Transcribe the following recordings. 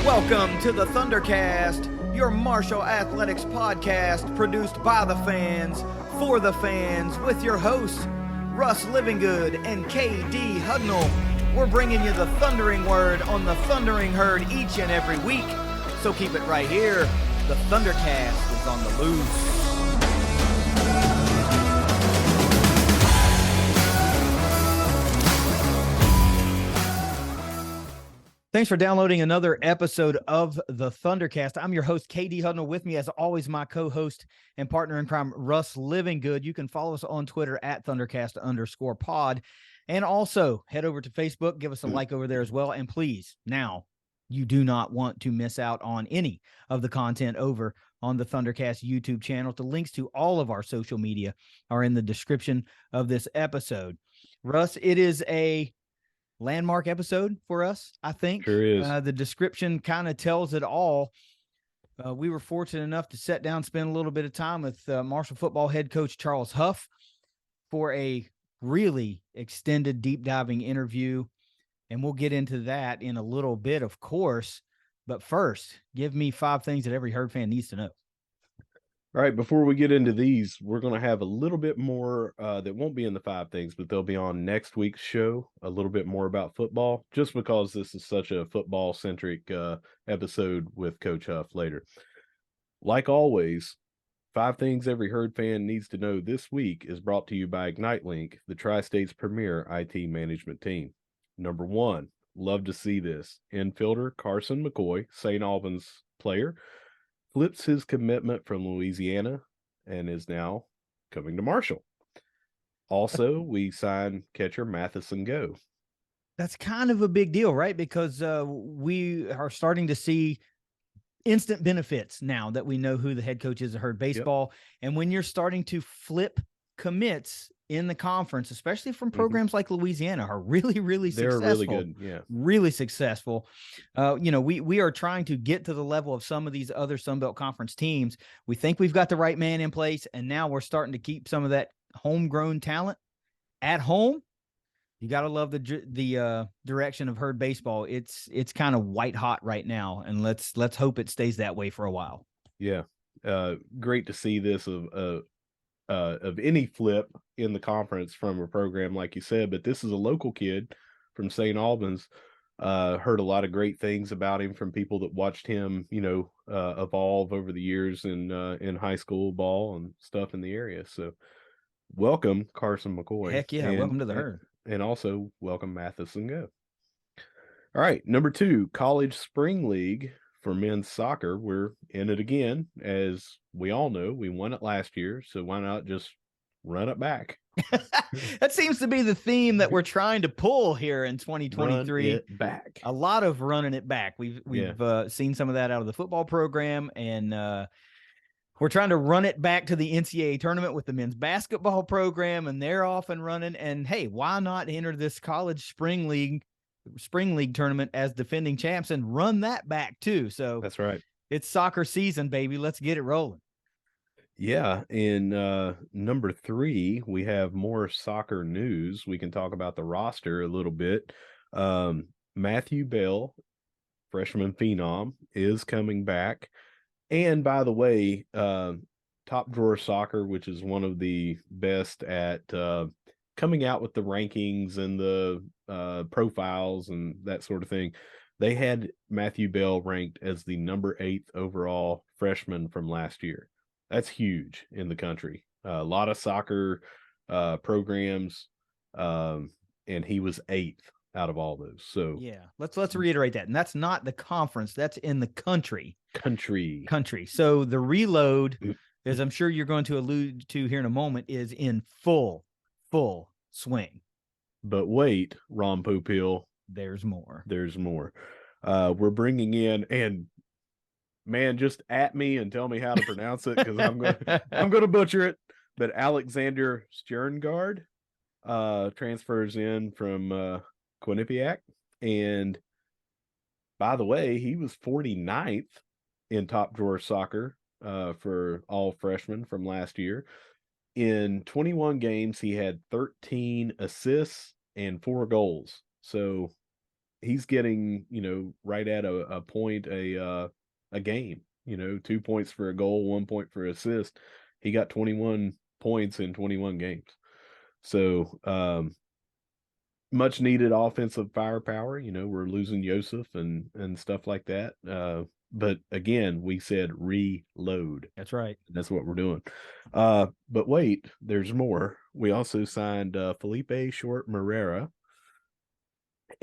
Welcome to the ThunderCast, your Marshall Athletics podcast produced by the fans, for the fans, with your hosts, Russ Livingood and KD Hudnall. We're bringing you the thundering word on the thundering herd each and every week, so keep it right here. The ThunderCast is on the loose. Thanks for downloading another episode of the ThunderCast. I'm your host, KD Hudnall. With me, as always, my co-host and partner in crime, Russ Livingood. You can follow us on Twitter at ThunderCast_pod. And also head over to Facebook, give us a like over there as well. And please, now, you do not want to miss out on any of the content over on the ThunderCast YouTube channel. The links to all of our social media are in the description of this episode. Russ, it is a landmark episode for us, I think. Sure is. The description kind of tells it all. We were fortunate enough to sit down, spend a little bit of time with Marshall football head coach Charles Huff for a really extended, deep diving interview. And we'll get into that in a little bit, of course. But first, give me 5 things that every Herd fan needs to know. All right, before we get into these, we're going to have a little bit more that won't be in the 5 things, but they'll be on next week's show, a little bit more about football, just because this is such a football-centric episode with Coach Huff later. Like always, 5 things every Herd fan needs to know this week is brought to you by IgniteLink, the Tri-State's premier IT management team. Number 1, love to see this. Infielder Carson McCoy, St. Albans player, flips his commitment from Louisiana and is now coming to Marshall. Also, we signed catcher Matheson Go. That's kind of a big deal, right? Because we are starting to see instant benefits now that we know who the head coach is of Herd baseball. Yep. And when you're starting to flip commits in the conference, especially from programs like Louisiana, are really, really successful. They're really good. Yeah. Really successful. We are trying to get to the level of some of these other Sunbelt Conference teams. We think we've got the right man in place, and now we're starting to keep some of that homegrown talent at home. You got to love the direction of Herd baseball. It's kind of white hot right now, and let's hope it stays that way for a while. Yeah. Great to see this of any flip in the conference from a program like you said, but this is a local kid from St. Albans. Heard a lot of great things about him from people that watched him, evolve over the years in high school ball and stuff in the area. So welcome Carson McCoy. Heck yeah. Welcome to the Herd. And also welcome Matheson Go. All right. Number 2, College Spring League for men's soccer. We're in it again. As we all know, we won it last year, so why not just run it back? That seems to be the theme that we're trying to pull here in 2023. Run it back. A lot of running it back. We've seen some of that out of the football program, and we're trying to run it back to the NCAA tournament with the men's basketball program, and they're off and running. And hey, why not enter this college spring league tournament as defending champs and run that back too? So that's right. It's soccer season, baby. Let's get it rolling. Yeah. In number 3, we have more soccer news. We can talk about the roster a little bit. Matthew Bell, freshman phenom, is coming back. And by the way, Top Drawer Soccer, which is one of the best at coming out with the rankings and the profiles and that sort of thing, they had Matthew Bell ranked as the number 8th overall freshman from last year. That's huge in the country. A lot of soccer programs, and he was 8th out of all those. So yeah, let's reiterate that. And that's not the conference. That's in the country. Country. So the reload, as I'm sure you're going to allude to here in a moment, is in full swing. But wait, Ron Popeil. There's more. We're bringing in, and man, just at me and tell me how to pronounce it, because I'm gonna butcher it. But Alexander Stjerngard transfers in from Quinnipiac, and by the way, he was 49th in Top Drawer Soccer for all freshmen from last year. In 21 games, he had 13 assists and 4 goals. So he's getting, right at a point a game, 2 points for a goal, 1 point for assist. He got 21 points in 21 games. So, much needed offensive firepower. We're losing Yosef and stuff like that. But again, we said reload. That's right. That's what we're doing. But wait, there's more. We also signed Felipe Short Morera.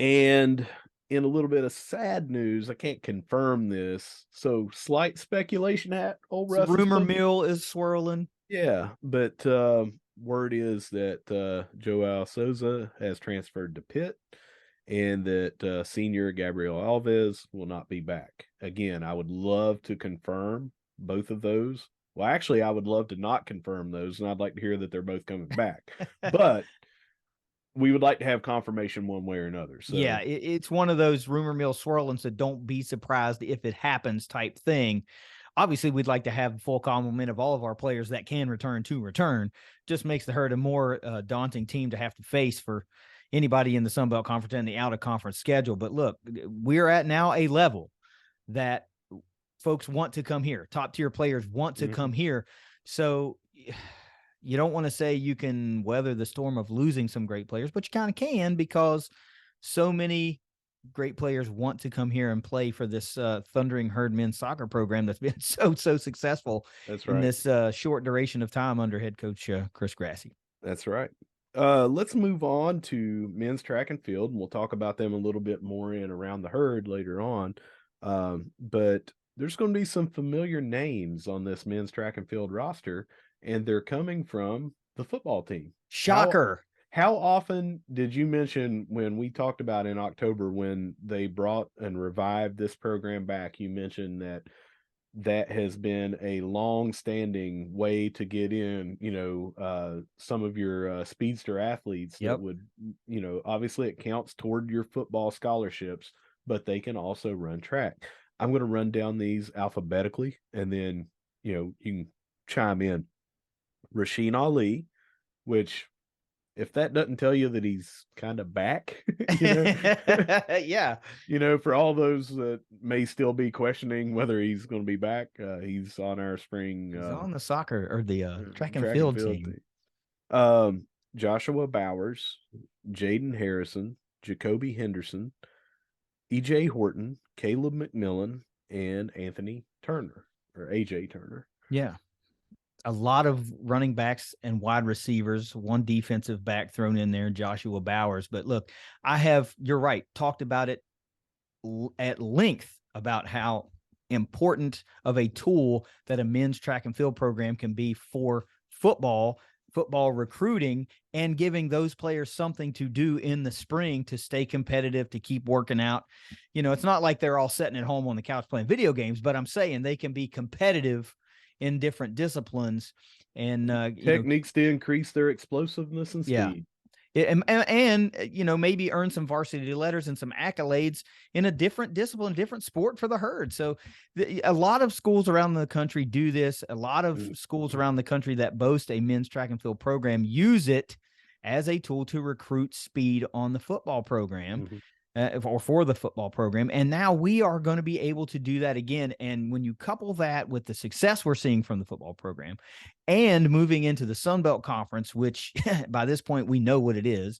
And in a little bit of sad news, I can't confirm this. So slight speculation at old So Russ has rumor been. mill is swirling. Yeah, but word is that Joao Souza has transferred to Pitt and that senior Gabriel Alves will not be back. Again, I would love to confirm both of those. Well, actually, I would love to not confirm those, and I'd like to hear that they're both coming back. But we would like to have confirmation one way or another. So Yeah, it's one of those rumor mill swirlings that don't be surprised if it happens type thing. Obviously, we'd like to have full complement of all of our players that can return. Just makes the Herd a more daunting team to have to face for anybody in the Sun Belt Conference and the out of conference schedule. But look, we're at now a level that folks want to come here. Top tier players want to come here. So you don't want to say you can weather the storm of losing some great players, but you kind of can, because so many great players want to come here and play for this Thundering Herd men's soccer program that's been so successful. That's in right. this short duration of time under head coach Chris Grassy. That's right. Let's move on to men's track and field, and we'll talk about them a little bit more in Around the Herd later on. But there's going to be some familiar names on this men's track and field roster, and they're coming from the football team. Shocker. How often did you mention when we talked about in October when they brought and revived this program back? You mentioned that has been a long-standing way to get in, some of your speedster athletes that would, obviously it counts toward your football scholarships, but they can also run track. I'm going to run down these alphabetically, and then, you can chime in. Rasheen Ali, which, if that doesn't tell you that he's kind of back, Yeah. For all those that may still be questioning whether he's going to be back, he's on our spring. He's on the soccer or the track and field team. Joshua Bowers, Jaden Harrison, Jacoby Henderson, EJ Horton, Caleb McMillan, and Anthony Turner, or AJ Turner. Yeah. A lot of running backs and wide receivers, one defensive back thrown in there, Joshua Bowers. But look, you're right, talked about it at length about how important of a tool that a men's track and field program can be for football recruiting, and giving those players something to do in the spring to stay competitive, to keep working out. It's not like they're all sitting at home on the couch playing video games, but I'm saying they can be competitive in different disciplines and techniques to increase their explosiveness and speed. And maybe earn some varsity letters and some accolades in a different discipline, different sport for the Herd. So a lot of schools around the country do this. A lot of schools around the country that boast a men's track and field program use it as a tool to recruit speed on the football program. Or for the football program. And now we are going to be able to do that again. And when you couple that with the success we're seeing from the football program and moving into the Sun Belt Conference, which by this point we know what it is,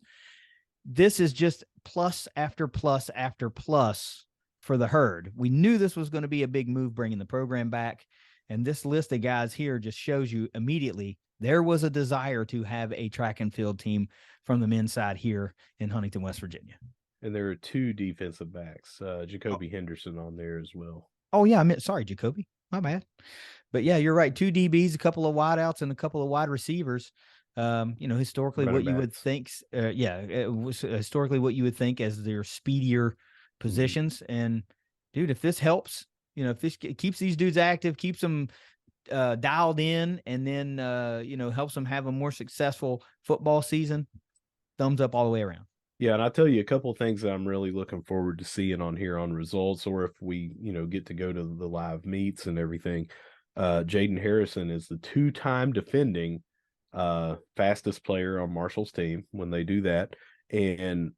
this is just plus after plus after plus for the Herd. We knew this was going to be a big move bringing the program back. And this list of guys here just shows you immediately there was a desire to have a track and field team from the men's side here in Huntington, West Virginia. And there are two defensive backs, Jacoby Henderson on there as well. Oh, yeah. Sorry, Jacoby. My bad. But yeah, you're right. Two DBs, a couple of wideouts, and a couple of wide receivers. Historically, what you would think, it was historically what you would think as their speedier positions. And dude, if this helps, if this keeps these dudes active, keeps them dialed in, and then, helps them have a more successful football season, thumbs up all the way around. Yeah, and I'll tell you a couple of things that I'm really looking forward to seeing on here on results, or if we, get to go to the live meets and everything. Jaden Harrison is the two-time defending fastest player on Marshall's team when they do that. And,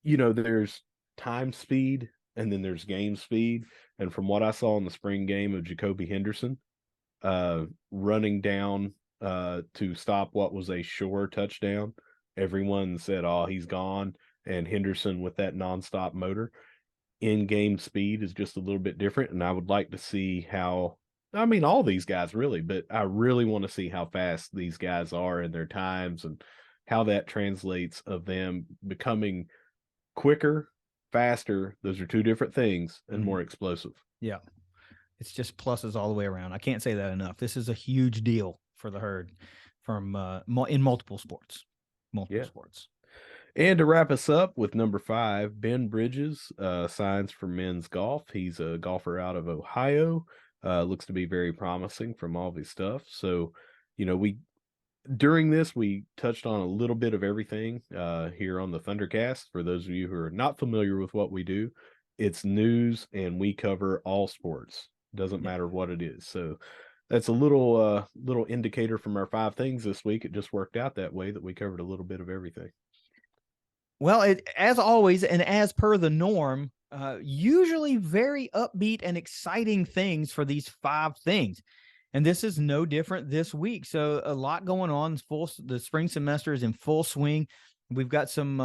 there's time speed and then there's game speed. And from what I saw in the spring game of Jacoby Henderson, running down to stop what was a sure touchdown, everyone said, "Oh, he's gone." And Henderson with that nonstop motor, in-game speed is just a little bit different. And I would like to see how, I mean, all these guys really, but I really want to see how fast these guys are in their times and how that translates of them becoming quicker, faster. Those are two different things, and more explosive. Yeah. It's just pluses all the way around. I can't say that enough. This is a huge deal for the herd from in multiple sports. Sports. And to wrap us up with number 5, Ben Bridges signs for men's golf. He's a golfer out of Ohio. Looks to be very promising from all of his stuff. So, during this, we touched on a little bit of everything here on the ThunderCast. For those of you who are not familiar with what we do, it's news and we cover all sports. Doesn't matter what it is. So that's a little indicator from our 5 things this week. It just worked out that way that we covered a little bit of everything. Well, as always, and as per the norm, usually very upbeat and exciting things for these 5 things. And this is no different this week. So a lot going on. The spring semester is in full swing. We've got some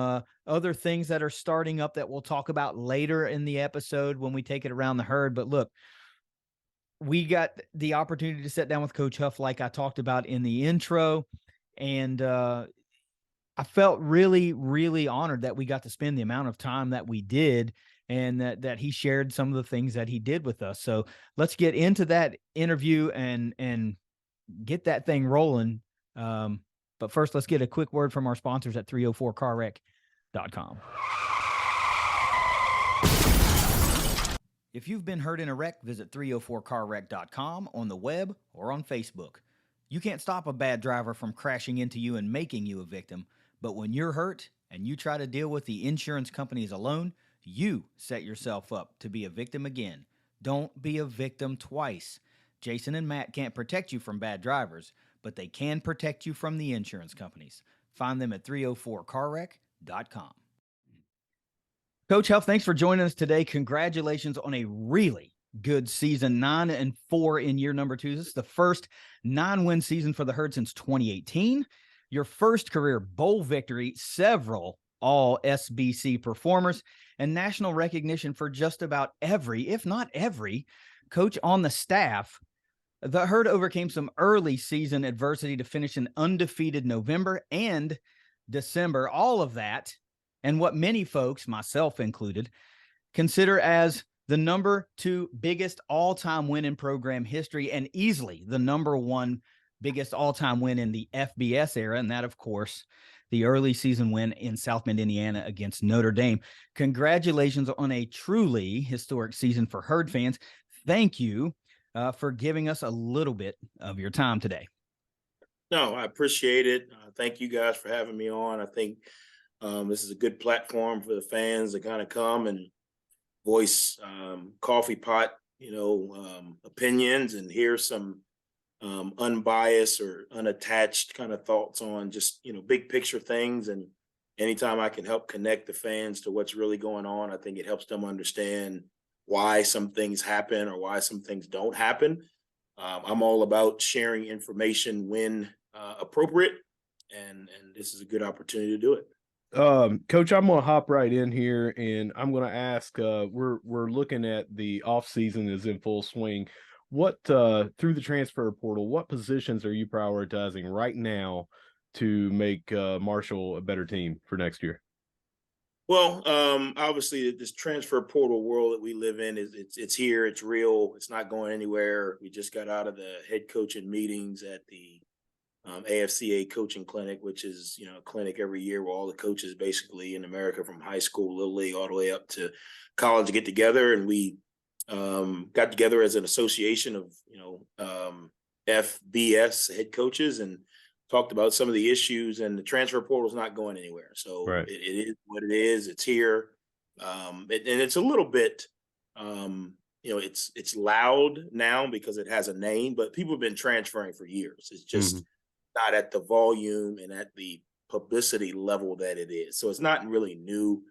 other things that are starting up that we'll talk about later in the episode when we take it around the herd. But look, we got the opportunity to sit down with Coach Huff, like I talked about in the intro. And I felt really, really honored that we got to spend the amount of time that we did, and that he shared some of the things that he did with us. So let's get into that interview and get that thing rolling. But first, let's get a quick word from our sponsors at 304carwreck.com. If you've been hurt in a wreck, visit 304carwreck.com on the web or on Facebook. You can't stop a bad driver from crashing into you and making you a victim, but when you're hurt and you try to deal with the insurance companies alone, you set yourself up to be a victim again. Don't be a victim twice. Jason and Matt can't protect you from bad drivers, but they can protect you from the insurance companies. Find them at 304carwreck.com. Coach Huff, thanks for joining us today. Congratulations on a really good season, 9-4 in year number 2. This is the first 9-win season for the herd since 2018. Your first career bowl victory, several all SBC performers, and national recognition for just about every, if not every, coach on the staff. The herd overcame some early season adversity to finish an undefeated November and December. All of that, and what many folks, myself included, consider as the number 2 biggest all-time win in program history, and easily the number 1 biggest all-time win in the FBS era, and that, of course, the early season win in South Bend, Indiana against Notre Dame. Congratulations on a truly historic season for herd fans. Thank you for giving us a little bit of your time today. No, I appreciate it. Thank you guys for having me on. I think this is a good platform for the fans to kind of come and voice coffee pot, opinions, and hear some unbiased or unattached kind of thoughts on just, big picture things. And anytime I can help connect the fans to what's really going on, I think it helps them understand why some things happen or why some things don't happen. I'm all about sharing information when appropriate, and this is a good opportunity to do it. Coach, I'm gonna hop right in here, and I'm gonna ask. We're looking at the off season is in full swing. What through the transfer portal, what positions are you prioritizing right now to make Marshall a better team for next year? Well, obviously, this transfer portal world that we live in it's here, it's real, it's not going anywhere. We just got out of the head coaching meetings at the AFCA coaching clinic, which is a clinic every year where all the coaches basically in America from high school, little league, all the way up to college get together, and we got together as an association of FBS head coaches and talked about some of the issues. And the transfer portal is not going anywhere, so right. it is what it is. It's here, and it's a little bit it's loud now because it has a name, but people have been transferring for years. It's just not at the volume and at the publicity level that it is. So it's not really new.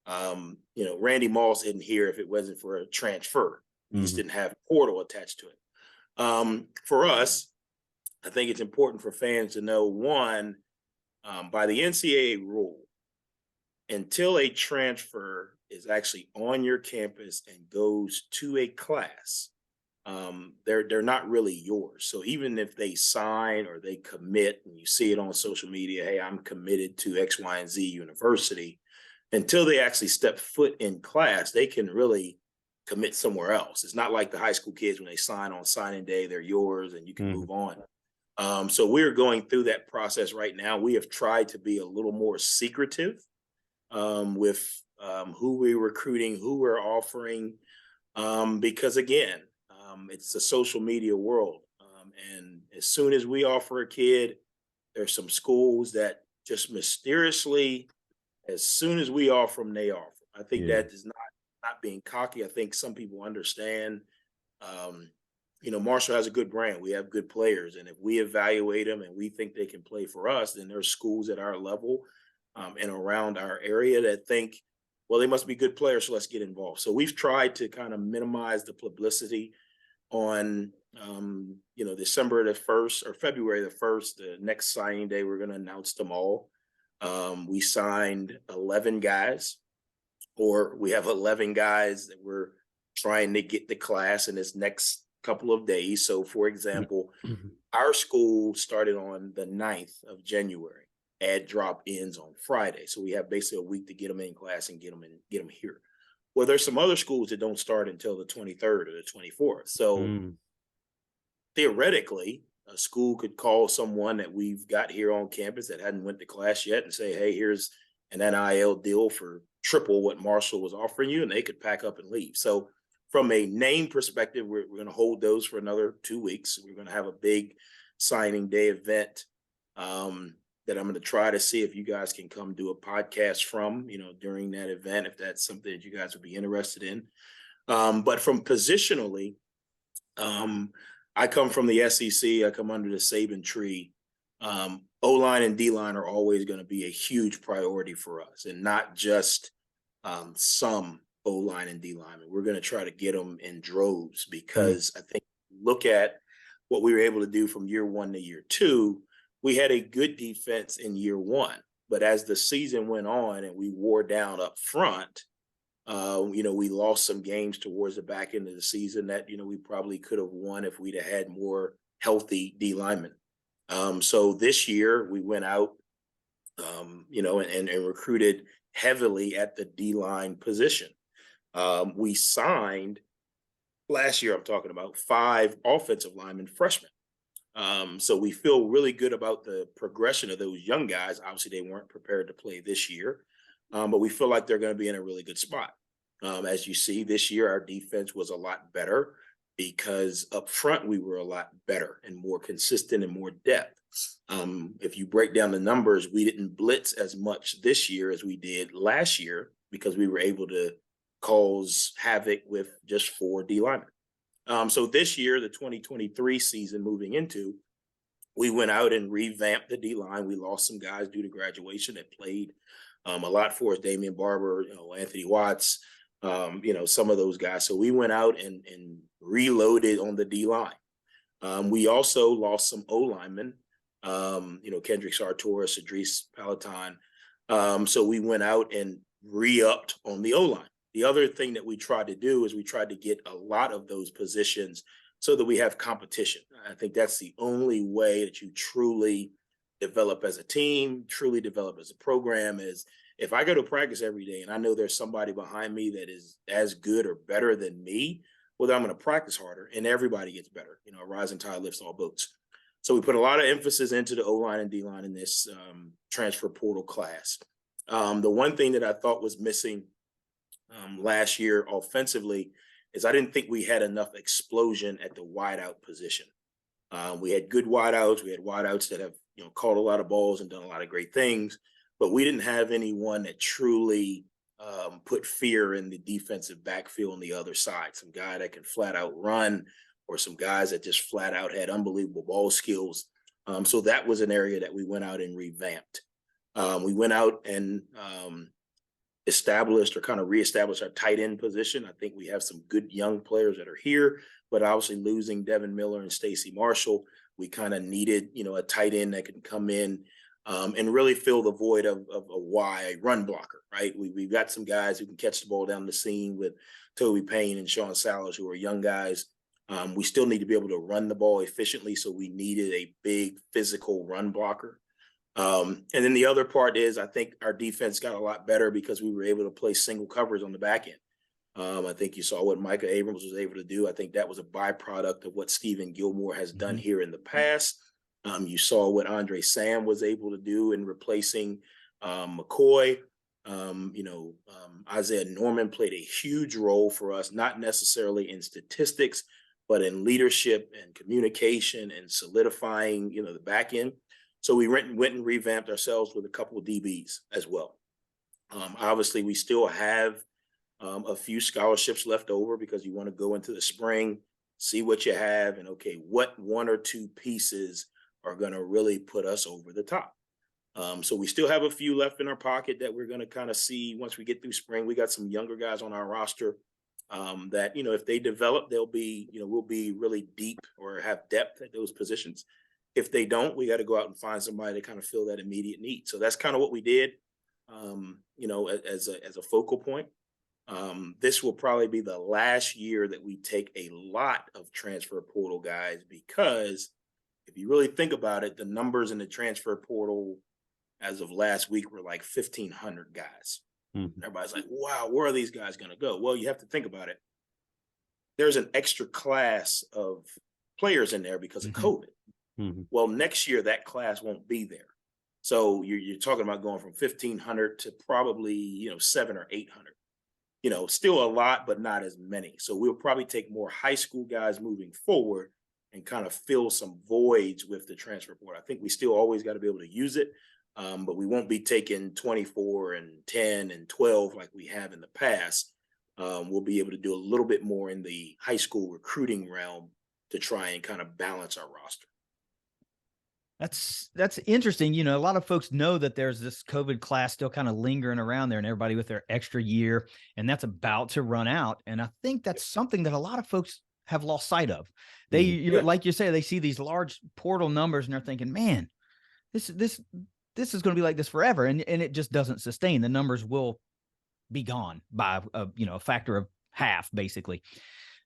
Randy Moss isn't here if it wasn't for a transfer. He just didn't have portal attached to it. For us, I think it's important for fans to know, one, by the NCAA rule, until a transfer is actually on your campus and goes to a class, they're not really yours. So even if they sign or they commit and you see it on social media, hey, I'm committed to X, Y, and Z university, until they actually step foot in class, they can really commit somewhere else. It's not like the high school kids when they sign on signing day, they're yours and you can move on. So we're going through that process right now. We have tried to be a little more secretive with who we're recruiting, who we're offering, because again, it's a social media world. And as soon as we offer a kid, there's some schools that just mysteriously, as soon as we offer them, they offer. I think that is not being cocky. I think some people understand, Marshall has a good brand. We have good players. And if we evaluate them and we think they can play for us, then there's schools at our level and around our area that think, well, they must be good players, so let's get involved. So we've tried to kind of minimize the publicity on, December the 1st or February the 1st, the next signing day, we're going to announce them all. We signed 11 guys, or we have 11 guys that we're trying to get the class in this next couple of days. So, for example, our school started on the 9th of January. Ad drop ends on Friday. So we have basically a week to get them in class and get them here. Well, there's some other schools that don't start until the 23rd or the 24th. So theoretically, a school could call someone that we've got here on campus that hadn't went to class yet and say, hey, here's an NIL deal for triple what Marshall was offering you, and they could pack up and leave. So from a name perspective, we're going to hold those for another 2 weeks. We're going to have a big signing day event that I'm going to try to see if you guys can come do a podcast from, during that event, if that's something that you guys would be interested in. But from positionally, I come from the SEC. I come under the Saban tree. O-line and D-line are always going to be a huge priority for us, and not just some O-line and D-line. We're going to try to get them in droves, because I think look at what we were able to do from year 1 to year 2. We had a good defense in year 1, but as the season went on and we wore down up front, we lost some games towards the back end of the season that, we probably could have won if we'd have had more healthy D linemen. So this year we went out, and recruited heavily at the D line position. We signed last year, I'm talking about 5 offensive linemen, freshmen. So we feel really good about the progression of those young guys. Obviously, they weren't prepared to play this year, but we feel like they're going to be in a really good spot. As you see, this year, our defense was a lot better because up front, we were a lot better and more consistent and more depth. If you break down the numbers, we didn't blitz as much this year as we did last year because we were able to cause havoc with just 4 D linemen. So this year, the 2023 season moving into, we went out and revamped the D-line. We lost some guys due to graduation that played a lot for us. Damian Barber, Anthony Watts, some of those guys. So we went out and reloaded on the D-line. We also lost some O-linemen, Kendrick Sartor, Cedrice Palaton. So we went out and re-upped on the O-line. The other thing that we tried to do is we tried to get a lot of those positions so that we have competition. I think that's the only way that you truly develop as a team, truly develop as a program, is if I go to practice every day and I know there's somebody behind me that is as good or better than me, well, then I'm going to practice harder and everybody gets better. A rising tide lifts all boats. So we put a lot of emphasis into the O-line and D-line in this transfer portal class. The one thing that I thought was missing last year offensively is I didn't think we had enough explosion at the wideout position. We had good wideouts. We had wideouts that have caught a lot of balls and done a lot of great things, but we didn't have anyone that truly put fear in the defensive backfield on the other side. Some guy that can flat out run, or some guys that just flat out had unbelievable ball skills. So that was an area that we went out and revamped. We went out and established or kind of reestablished our tight end position. I think we have some good young players that are here, but obviously losing Devin Miller and Stacey Marshall, we kind of needed, a tight end that can come in and really fill the void of a Y run blocker, right? We've got some guys who can catch the ball down the seam with Toby Payne and Sean Sallis, who are young guys. We still need to be able to run the ball efficiently, so we needed a big physical run blocker. And then the other part is I think our defense got a lot better because we were able to play single coverage on the back end. I think you saw what Micah Abrams was able to do. I think that was a byproduct of what Stephen Gilmore has done here in the past. You saw what Andre Sam was able to do in replacing McCoy. Isaiah Norman played a huge role for us, not necessarily in statistics, but in leadership and communication and solidifying, the back end. So we went and revamped ourselves with a couple of DBs as well. Obviously, we still have a few scholarships left over because you want to go into the spring, see what you have, and okay, what one or two pieces are going to really put us over the top. So we still have a few left in our pocket that we're going to kind of see once we get through spring. We got some younger guys on our roster that, if they develop, they'll be, we'll be really deep or have depth at those positions. If they don't, we got to go out and find somebody to kind of fill that immediate need. So that's kind of what we did, as a focal point. This will probably be the last year that we take a lot of transfer portal guys, because if you really think about it, the numbers in the transfer portal as of last week were like 1,500 guys. Everybody's like, wow, where are these guys going to go? Well, you have to think about it. There's an extra class of players in there because of COVID. Well, next year that class won't be there. So you're talking about going from 1,500 to probably, 700 or 800. Still a lot, but not as many. So we'll probably take more high school guys moving forward and kind of fill some voids with the transfer portal. I think we still always got to be able to use it, but we won't be taking 24 and 10 and 12 like we have in the past. We'll be able to do a little bit more in the high school recruiting realm to try and kind of balance our roster. That's interesting. A lot of folks know that there's this COVID class still kind of lingering around there, and everybody with their extra year, and that's about to run out. And I think that's something that a lot of folks have lost sight of. They, like you say, they see these large portal numbers and they're thinking, man, this is going to be like this forever. And it just doesn't sustain. The numbers will be gone by a factor of half, basically.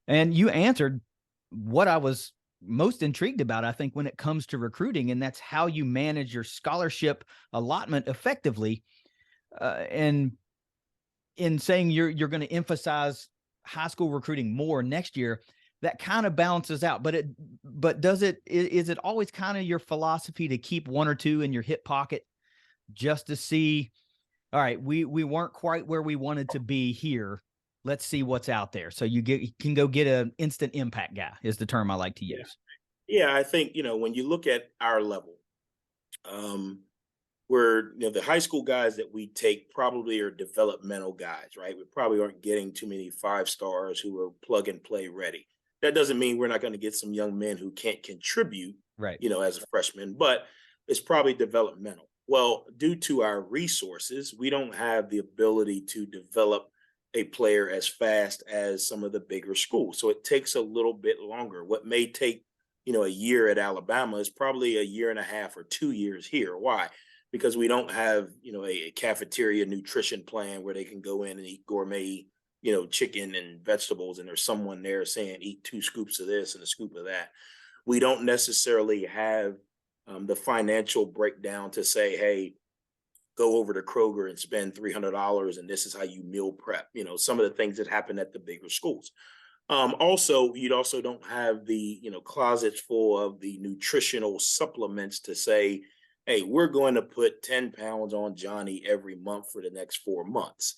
And you answered what I was most intrigued about, I think, when it comes to recruiting, and that's how you manage your scholarship allotment effectively. And in saying you're going to emphasize high school recruiting more next year, that kind of balances out. But is it always kind of your philosophy to keep one or two in your hip pocket just to see, all right, we weren't quite where we wanted to be here. Let's see what's out there. So you can go get an instant impact guy is the term I like to use. Yeah, I think, when you look at our level, we're, the high school guys that we take probably are developmental guys, right? We probably aren't getting too many 5-stars who are plug and play ready. That doesn't mean we're not going to get some young men who can't contribute, right, as a freshman, but it's probably developmental. Well, due to our resources, we don't have the ability to develop a player as fast as some of the bigger schools. So it takes a little bit longer. What may take, a year at Alabama is probably a year and a half or 2 years here. Why? Because we don't have, a cafeteria nutrition plan where they can go in and eat gourmet, chicken and vegetables, and there's someone there saying, eat 2 scoops of this and a scoop of that. We don't necessarily have the financial breakdown to say, hey, go over to Kroger and spend $300 and this is how you meal prep, some of the things that happen at the bigger schools. Also, you also don't have the, closets full of the nutritional supplements to say, hey, we're going to put 10 pounds on Johnny every month for the next 4 months.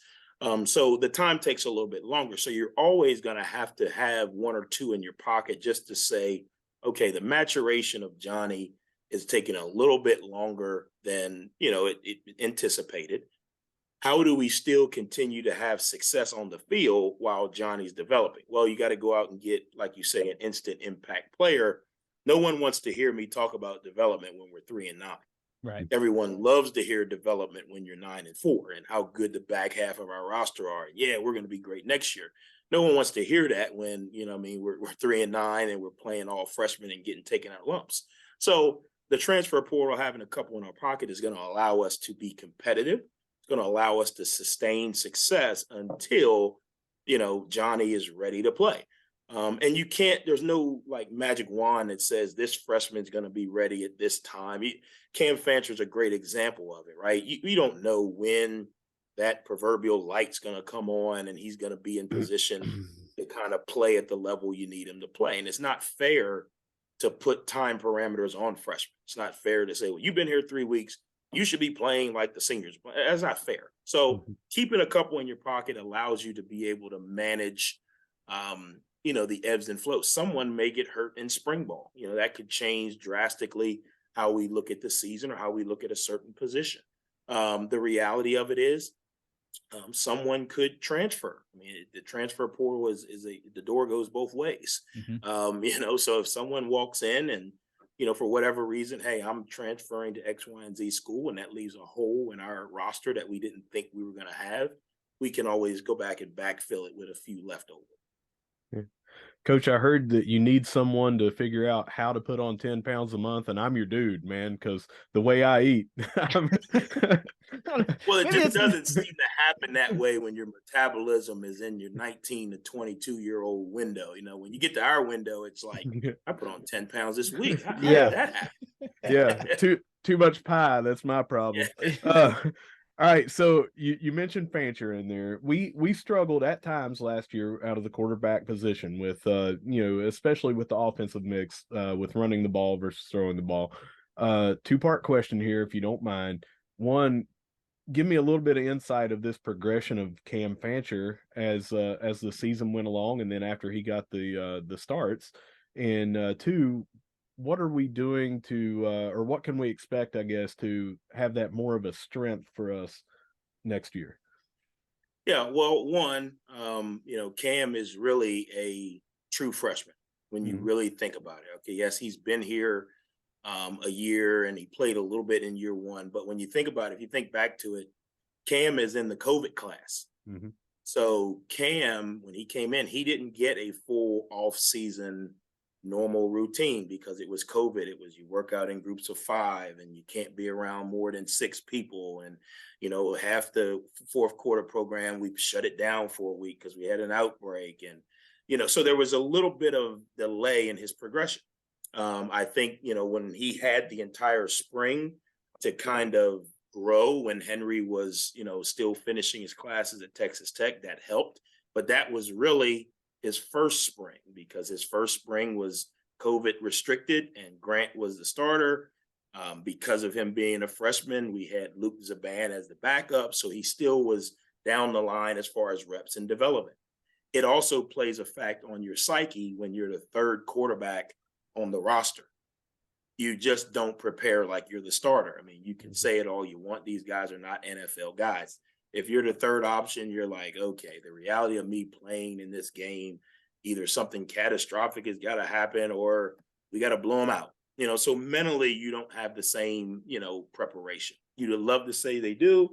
So the time takes a little bit longer. So you're always going to have 1 or 2 in your pocket just to say, okay, the maturation of Johnny is taking a little bit longer than, it anticipated. How do we still continue to have success on the field while Johnny's developing? Well, you got to go out and get, like you say, an instant impact player. No one wants to hear me talk about development when we're 3 and 9. Right. Everyone loves to hear development when you're 9-4 and how good the back half of our roster are. Yeah, we're going to be great next year. No one wants to hear that when, we're 3-9 and we're playing all freshmen and getting taken out lumps. So the transfer portal, having a couple in our pocket, is going to allow us to be competitive. It's going to allow us to sustain success until, Johnny is ready to play. And you can't, there's no like magic wand that says this freshman's going to be ready at this time. Cam Fancher's a great example of it, right? You don't know when that proverbial light's going to come on and he's going to be in position to kind of play at the level you need him to play. And it's not fair to put time parameters on freshmen. It's not fair to say, well, you've been here 3 weeks, you should be playing like the seniors. That's not fair. So keeping a couple in your pocket allows you to be able to manage the ebbs and flows. Someone may get hurt in spring ball. That could change drastically how we look at the season or how we look at a certain position. The reality of it is someone could transfer. I mean, the transfer portal the door goes both ways. So if someone walks in and, for whatever reason, hey, I'm transferring to X, Y, and Z school, and that leaves a hole in our roster that we didn't think we were going to have, we can always go back and backfill it with a few leftover. Coach, I heard that you need someone to figure out how to put on 10 pounds a month, and I'm your dude, man, because the way I eat. Well, it just doesn't seem to happen that way when your metabolism is in your 19 to 22-year-old window. When you get to our window, it's like, I put on 10 pounds this week. How did that happen? Yeah, too much pie. That's my problem. All right, so you mentioned Fancher in there. We struggled at times last year out of the quarterback position with especially with the offensive mix with running the ball versus throwing the ball. Two-part question here, if you don't mind. One, give me a little bit of insight of this progression of Cam Fancher as the season went along, and then after he got the starts. And two, what are we doing to, or what can we expect, I guess, to have that more of a strength for us next year? Yeah, well, one, Cam is really a true freshman when you really think about it. Okay, yes, he's been here a year and he played a little bit in year one. But when you think about it, if you think back to it, Cam is in the COVID class. So Cam, when he came in, he didn't get a full off-season normal routine because it was COVID. It was you work out in groups of 5 and you can't be around more than 6 people. And, half the fourth quarter program, we shut it down for a week because we had an outbreak. And, so there was a little bit of delay in his progression. I think, when he had the entire spring to kind of grow when Henry was, still finishing his classes at Texas Tech, that helped. But that was really his first spring because his first spring was COVID restricted and Grant was the starter. Because of him being a freshman, we had Luke Zaban as the backup. So he still was down the line as far as reps and development. It also plays a fact on your psyche when you're the third quarterback on the roster. You just don't prepare like you're the starter. I mean, you can say it all you want. These guys are not NFL guys. If you're the third option, you're like, okay, the reality of me playing in this game, either something catastrophic has got to happen or we got to blow them out. So mentally you don't have the same, preparation. You'd love to say they do.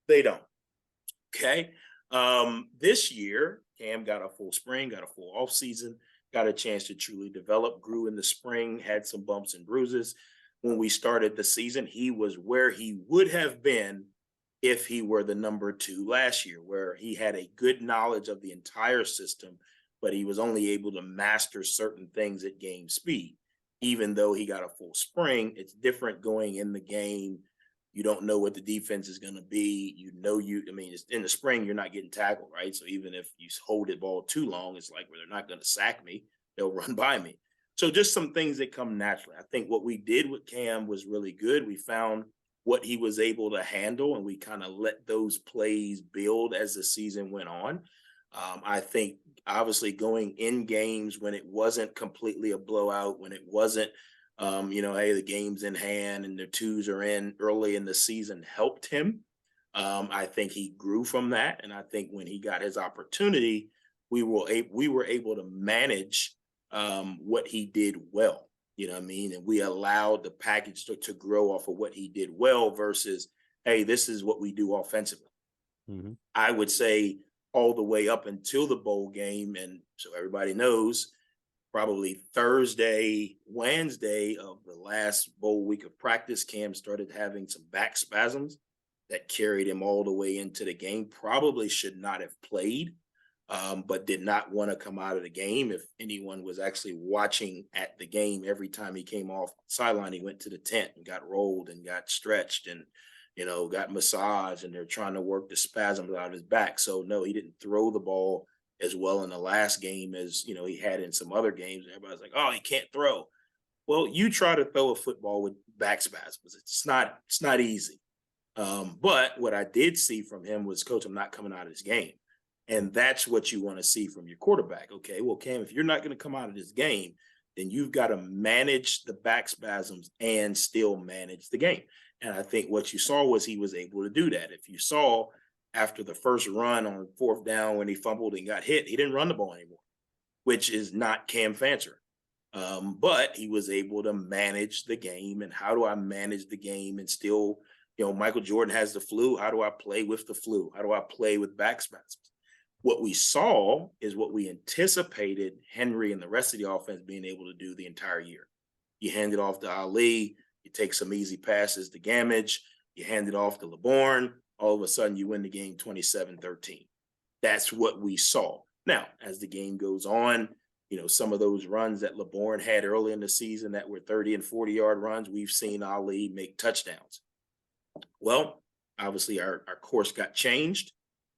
They don't. Okay. This year, Cam got a full spring, got a full off season, got a chance to truly develop, grew in the spring, had some bumps and bruises. When we started the season, he was where he would have been if he were the number 2 last year, where he had a good knowledge of the entire system, but he was only able to master certain things at game speed. Even though he got a full spring, it's different going in the game. You don't know what the defense is going to be. It's in the spring, you're not getting tackled, right? So even if you hold the ball too long, it's like, well, they're not going to sack me. They'll run by me. So just some things that come naturally. I think what we did with Cam was really good. We found what he was able to handle, and we kind of let those plays build as the season went on. I think obviously going in games when it wasn't completely a blowout, when it wasn't, hey, the game's in hand and the 2s are in early in the season helped him. I think he grew from that. And I think when he got his opportunity, we were able to manage what he did well. You know what I mean? And we allowed the package to grow off of what he did well versus, hey, this is what we do offensively. Mhm. I would say all the way up until the bowl game. And so everybody knows, probably Thursday, Wednesday of the last bowl week of practice, Cam started having some back spasms that carried him all the way into the game. Probably should not have played, but did not want to come out of the game. If anyone was actually watching at the game, every time he came off the sideline, he went to the tent and got rolled and got stretched and, got massaged, and they're trying to work the spasms out of his back. So no, he didn't throw the ball as well in the last game as, he had in some other games. Everybody's like, oh, he can't throw. Well, you try to throw a football with back spasms. It's not easy. But what I did see from him was, Coach, I'm not coming out of this game. And that's what you want to see from your quarterback. Okay, well, Cam, if you're not going to come out of this game, then you've got to manage the back spasms and still manage the game. And I think what you saw was he was able to do that. If you saw after the first run on 4th down when he fumbled and got hit, he didn't run the ball anymore, which is not Cam Fancher. But he was able to manage the game. And how do I manage the game and still, Michael Jordan has the flu. How do I play with the flu? How do I play with back spasms? What we saw is what we anticipated Henry and the rest of the offense being able to do the entire year. You hand it off to Ali, you take some easy passes to Gamage, you hand it off to LeBourne, all of a sudden you win the game 27-13. That's what we saw. Now, as the game goes on, some of those runs that LeBourne had early in the season that were 30 and 40-yard runs, we've seen Ali make touchdowns. Well, obviously our course got changed,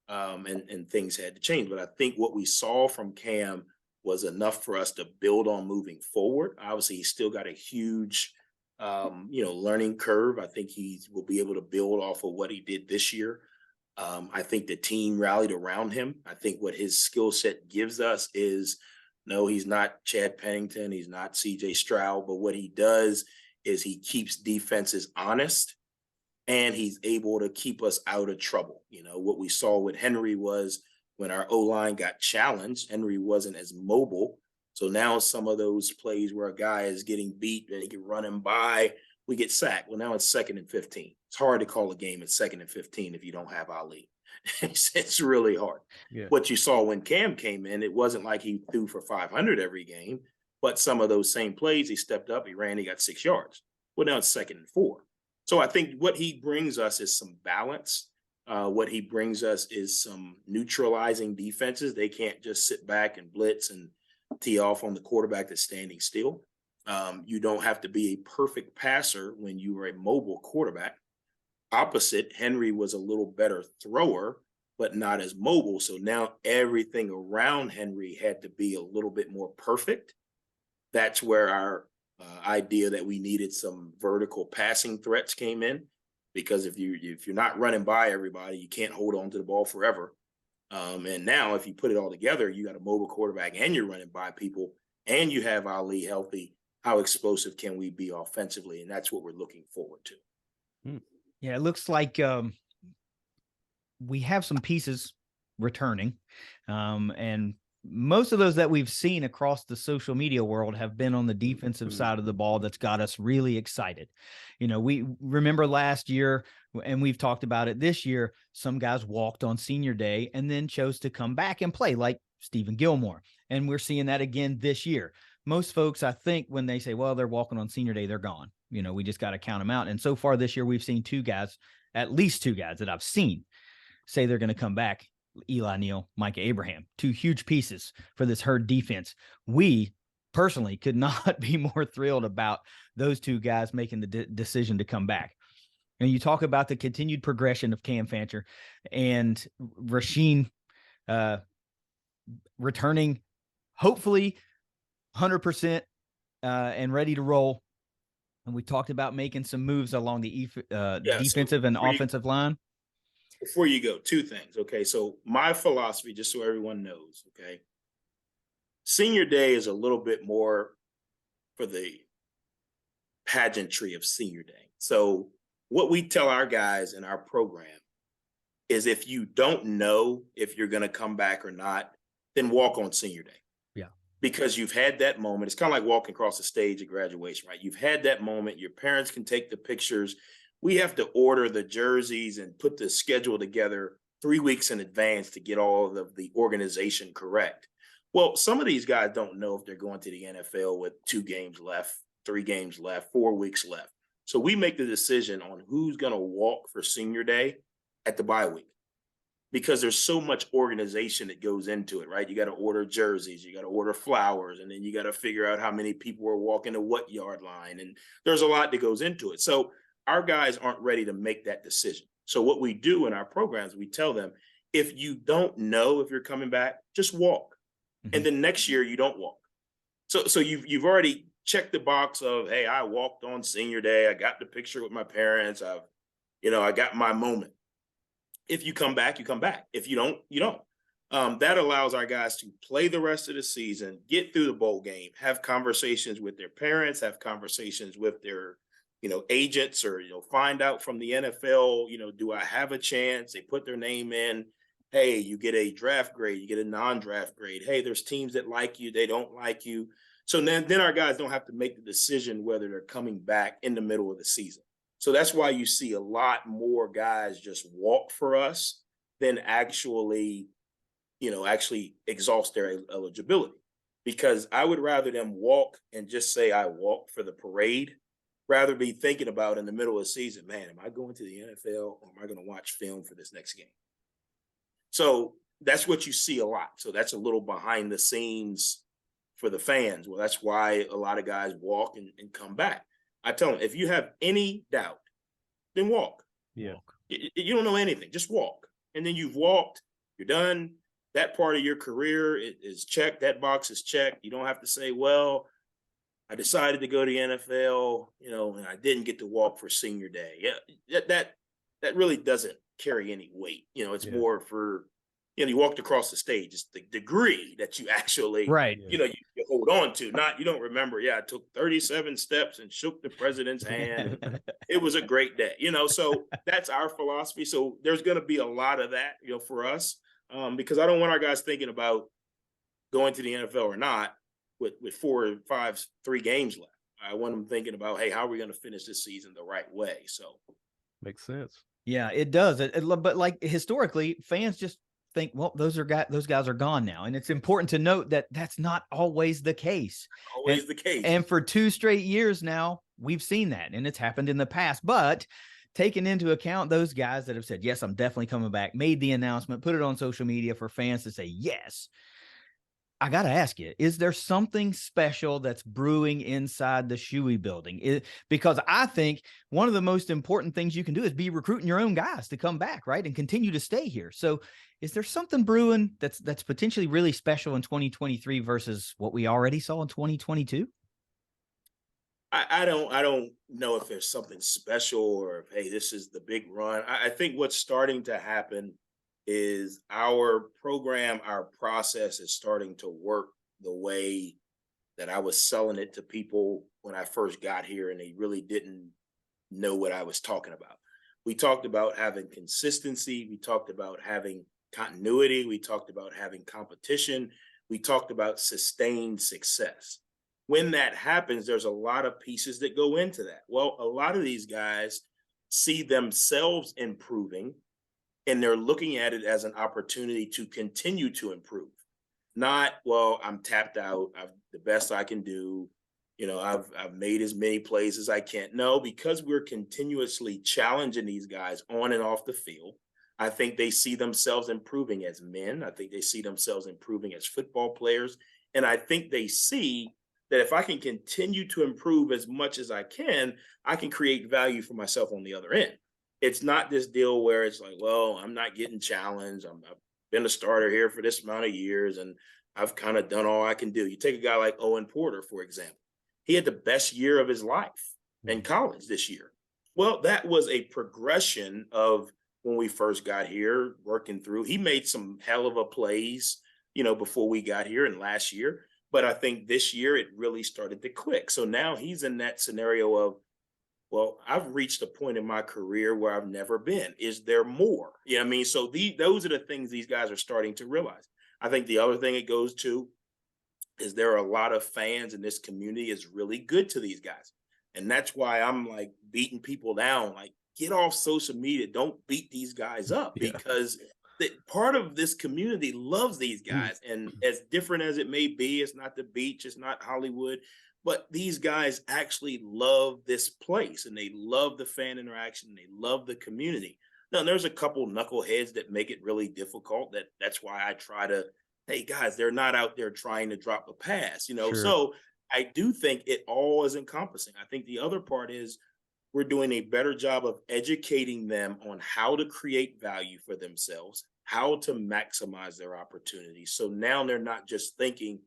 and things had to change. But I think what we saw from Cam was enough for us to build on moving forward. Obviously, he's still got a huge, learning curve. I think he will be able to build off of what he did this year. I think the team rallied around him. I think what his skill set gives us is, no, he's not Chad Pennington. He's not CJ Stroud. But what he does is he keeps defenses honest, and he's able to keep us out of trouble. What we saw with Henry was when our O-line got challenged, Henry wasn't as mobile. So now some of those plays where a guy is getting beat and he can run him by, we get sacked. Well, now it's 2nd and 15. It's hard to call a game at 2nd and 15 if you don't have Ali. It's really hard. Yeah. What you saw when Cam came in, it wasn't like he threw for 500 every game, but some of those same plays, he stepped up, he ran, he got 6 yards. Well, now it's 2nd and 4. So I think what he brings us is some balance. What he brings us is some neutralizing defenses. They can't just sit back and blitz and tee off on the quarterback that's standing still. You don't have to be a perfect passer when you are a mobile quarterback. Opposite, Henry was a little better thrower, but not as mobile. So now everything around Henry had to be a little bit more perfect. That's where our idea that we needed some vertical passing threats came in, because if you're not running by everybody, you can't hold on to the ball forever. And now if you put it all together, you got a mobile quarterback and you're running by people and you have Ali healthy. How explosive can we be offensively? And that's what we're looking forward to. Yeah, it looks like we have some pieces returning, and most of those that we've seen across the social media world have been on the defensive side of the ball. That's got us really excited. We remember last year, and we've talked about it this year, some guys walked on senior day and then chose to come back and play, like Stephen Gilmore. And we're seeing that again this year. Most folks, I think, when they say, well, they're walking on senior day, they're gone. We just got to count them out. And so far this year, we've seen at least two guys that I've seen say they're going to come back. Eli Neal, Micah Abraham, 2 huge pieces for this Herd defense. We personally could not be more thrilled about those 2 guys making the decision to come back. And you talk about the continued progression of Cam Fancher and Rasheen returning, hopefully 100% and ready to roll. And we talked about making some moves along the defensive and offensive line. Before you go, 2 things. Okay. So my philosophy, just so everyone knows, okay, senior day is a little bit more for the pageantry of senior day. So what we tell our guys in our program is, if you don't know if you're going to come back or not, then walk on senior day. Yeah. because you've had that moment. It's kind of like walking across the stage at graduation, right? You've had that moment. Your parents can take the pictures. We have to order the jerseys and put the schedule together 3 weeks in advance to get all of the organization correct. Well, some of these guys don't know if they're going to the NFL with 2 games left, 3 games left, 4 weeks left. So we make the decision on who's going to walk for senior day at the bye week, because there's so much organization that goes into it, right? You got to order jerseys, you got to order flowers, and then you got to figure out how many people are walking to what yard line. And there's a lot that goes into it. So our guys aren't ready to make that decision. So what we do in our programs, we tell them, if you don't know if you're coming back, just walk. Mm-hmm. And then next year you don't walk. So you've already checked the box of, hey, I walked on senior day. I got the picture with my parents. I got my moment. If you come back, you come back. If you don't, you don't. That allows our guys to play the rest of the season, get through the bowl game, have conversations with their parents, have conversations with their, agents, or, find out from the NFL, do I have a chance? They put their name in. Hey, you get a draft grade, you get a non-draft grade. Hey, there's teams that like you, they don't like you. So then our guys don't have to make the decision whether they're coming back in the middle of the season. So that's why you see a lot more guys just walk for us than actually exhaust their eligibility. Because I would rather them walk and just say, I walked for the parade, rather be thinking about in the middle of the season, man, am I going to the NFL or am I going to watch film for this next game? So that's what you see a lot. So that's a little behind the scenes for the fans. Well, that's why a lot of guys walk and come back. I tell them, if you have any doubt, then walk. Yeah. You don't know anything, just walk. And then you've walked, you're done. That part of your career is checked. That box is checked. You don't have to say, well, I decided to go to the NFL, and I didn't get to walk for senior day. Yeah, that really doesn't carry any weight. It's more for, you walked across the stage. It's the degree that you actually, right. You hold on to, not, you don't remember. Yeah, I took 37 steps and shook the president's hand. It was a great day, so that's our philosophy. So there's going to be a lot of that, for us, because I don't want our guys thinking about going to the NFL or not with 4 or 5, 3 games left. I want them thinking about, hey, how are we going to finish this season the right way? So makes sense. Yeah, it does. But like historically, fans just think, well, those guys are gone now. And it's important to note that that's not always the case. And for 2 straight years now, we've seen that, and it's happened in the past. But taking into account those guys that have said, yes, I'm definitely coming back, made the announcement, put it on social media for fans to say, yes. I got to ask you, is there something special that's brewing inside the Shuey building? Because I think one of the most important things you can do is be recruiting your own guys to come back, right, and continue to stay here. So is there something brewing that's potentially really special in 2023 versus what we already saw in 2022? I don't know if there's something special or if, hey, this is the big run. I think what's starting to happen is our program, our process is starting to work the way that I was selling it to people when I first got here, and they really didn't know what I was talking about. We talked about having consistency. We talked about having continuity. We talked about having competition. We talked about sustained success. When that happens, there's a lot of pieces that go into that. Well, a lot of these guys see themselves improving, and they're looking at it as an opportunity to continue to improve. Not, well, I'm tapped out. I've the best I can do. I've made as many plays as I can. No, because we're continuously challenging these guys on and off the field, I think they see themselves improving as men. I think they see themselves improving as football players. And I think they see that if I can continue to improve as much as I can create value for myself on the other end. It's not this deal where it's like, well, I'm not getting challenged. I've been a starter here for this amount of years, and I've kind of done all I can do. You take a guy like Owen Porter, for example. He had the best year of his life in college this year. Well, that was a progression of when we first got here, working through. He made some hell of a plays, before we got here and last year. But I think this year it really started to click. So now he's in that scenario of, well, I've reached a point in my career where I've never been. Is there more? You know what I mean? So those are the things these guys are starting to realize. I think the other thing it goes to is there are a lot of fans in this community is really good to these guys. And that's why I'm like beating people down, like get off social media. Don't beat these guys up Yeah. because part of this community loves these guys. And as different as it may be, it's not the beach, it's not Hollywood, but these guys actually love this place and they love the fan interaction. They love the community. Now, there's a couple knuckleheads that make it really difficult. That's why I try to, hey guys, they're not out there trying to drop a pass, you know. Sure. So I do think it all is encompassing. I think the other part is we're doing a better job of educating them on how to create value for themselves, how to maximize their opportunities. So now they're not just thinking,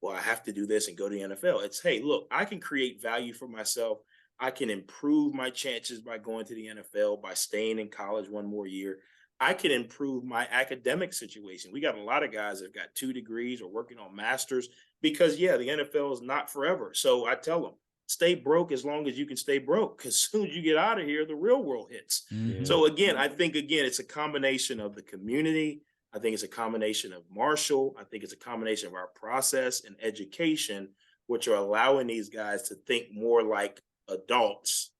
well, I have to do this and go to the NFL. It's, hey, look, I can create value for myself. I can improve my chances by going to the NFL, by staying in college one more year. I can improve my academic situation. We got a lot of guys that have got 2 degrees or working on masters because, yeah, the NFL is not forever. So I tell them, stay broke as long as you can stay broke, because as soon as you get out of here, the real world hits. Mhm. So again, I think, it's a combination of the community. I think it's a combination of Marshall. I think it's a combination of our process and education, which are allowing these guys to think more like adults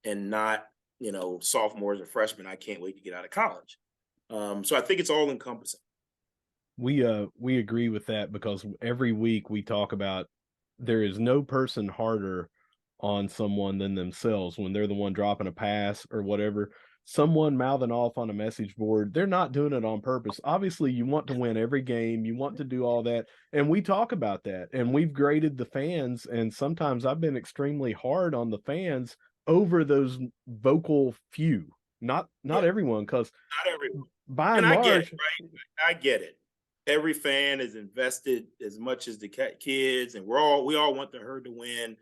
and not, sophomores or freshmen. I can't wait to get out of college. So I think it's all encompassing. We agree with that because every week we talk about there is no person harder on someone than themselves when they're the one dropping a pass or whatever. Someone mouthing off on a message board, they're not doing it on purpose. Obviously, you want to win every game, you want to do all that, and we talk about that. And we've graded the fans, and sometimes I've been extremely hard on the fans over those vocal few. Not everyone, because Not everyone. by And and I get large, it, right? I get it. Every fan is invested as much as the kids, and we all want the herd to win.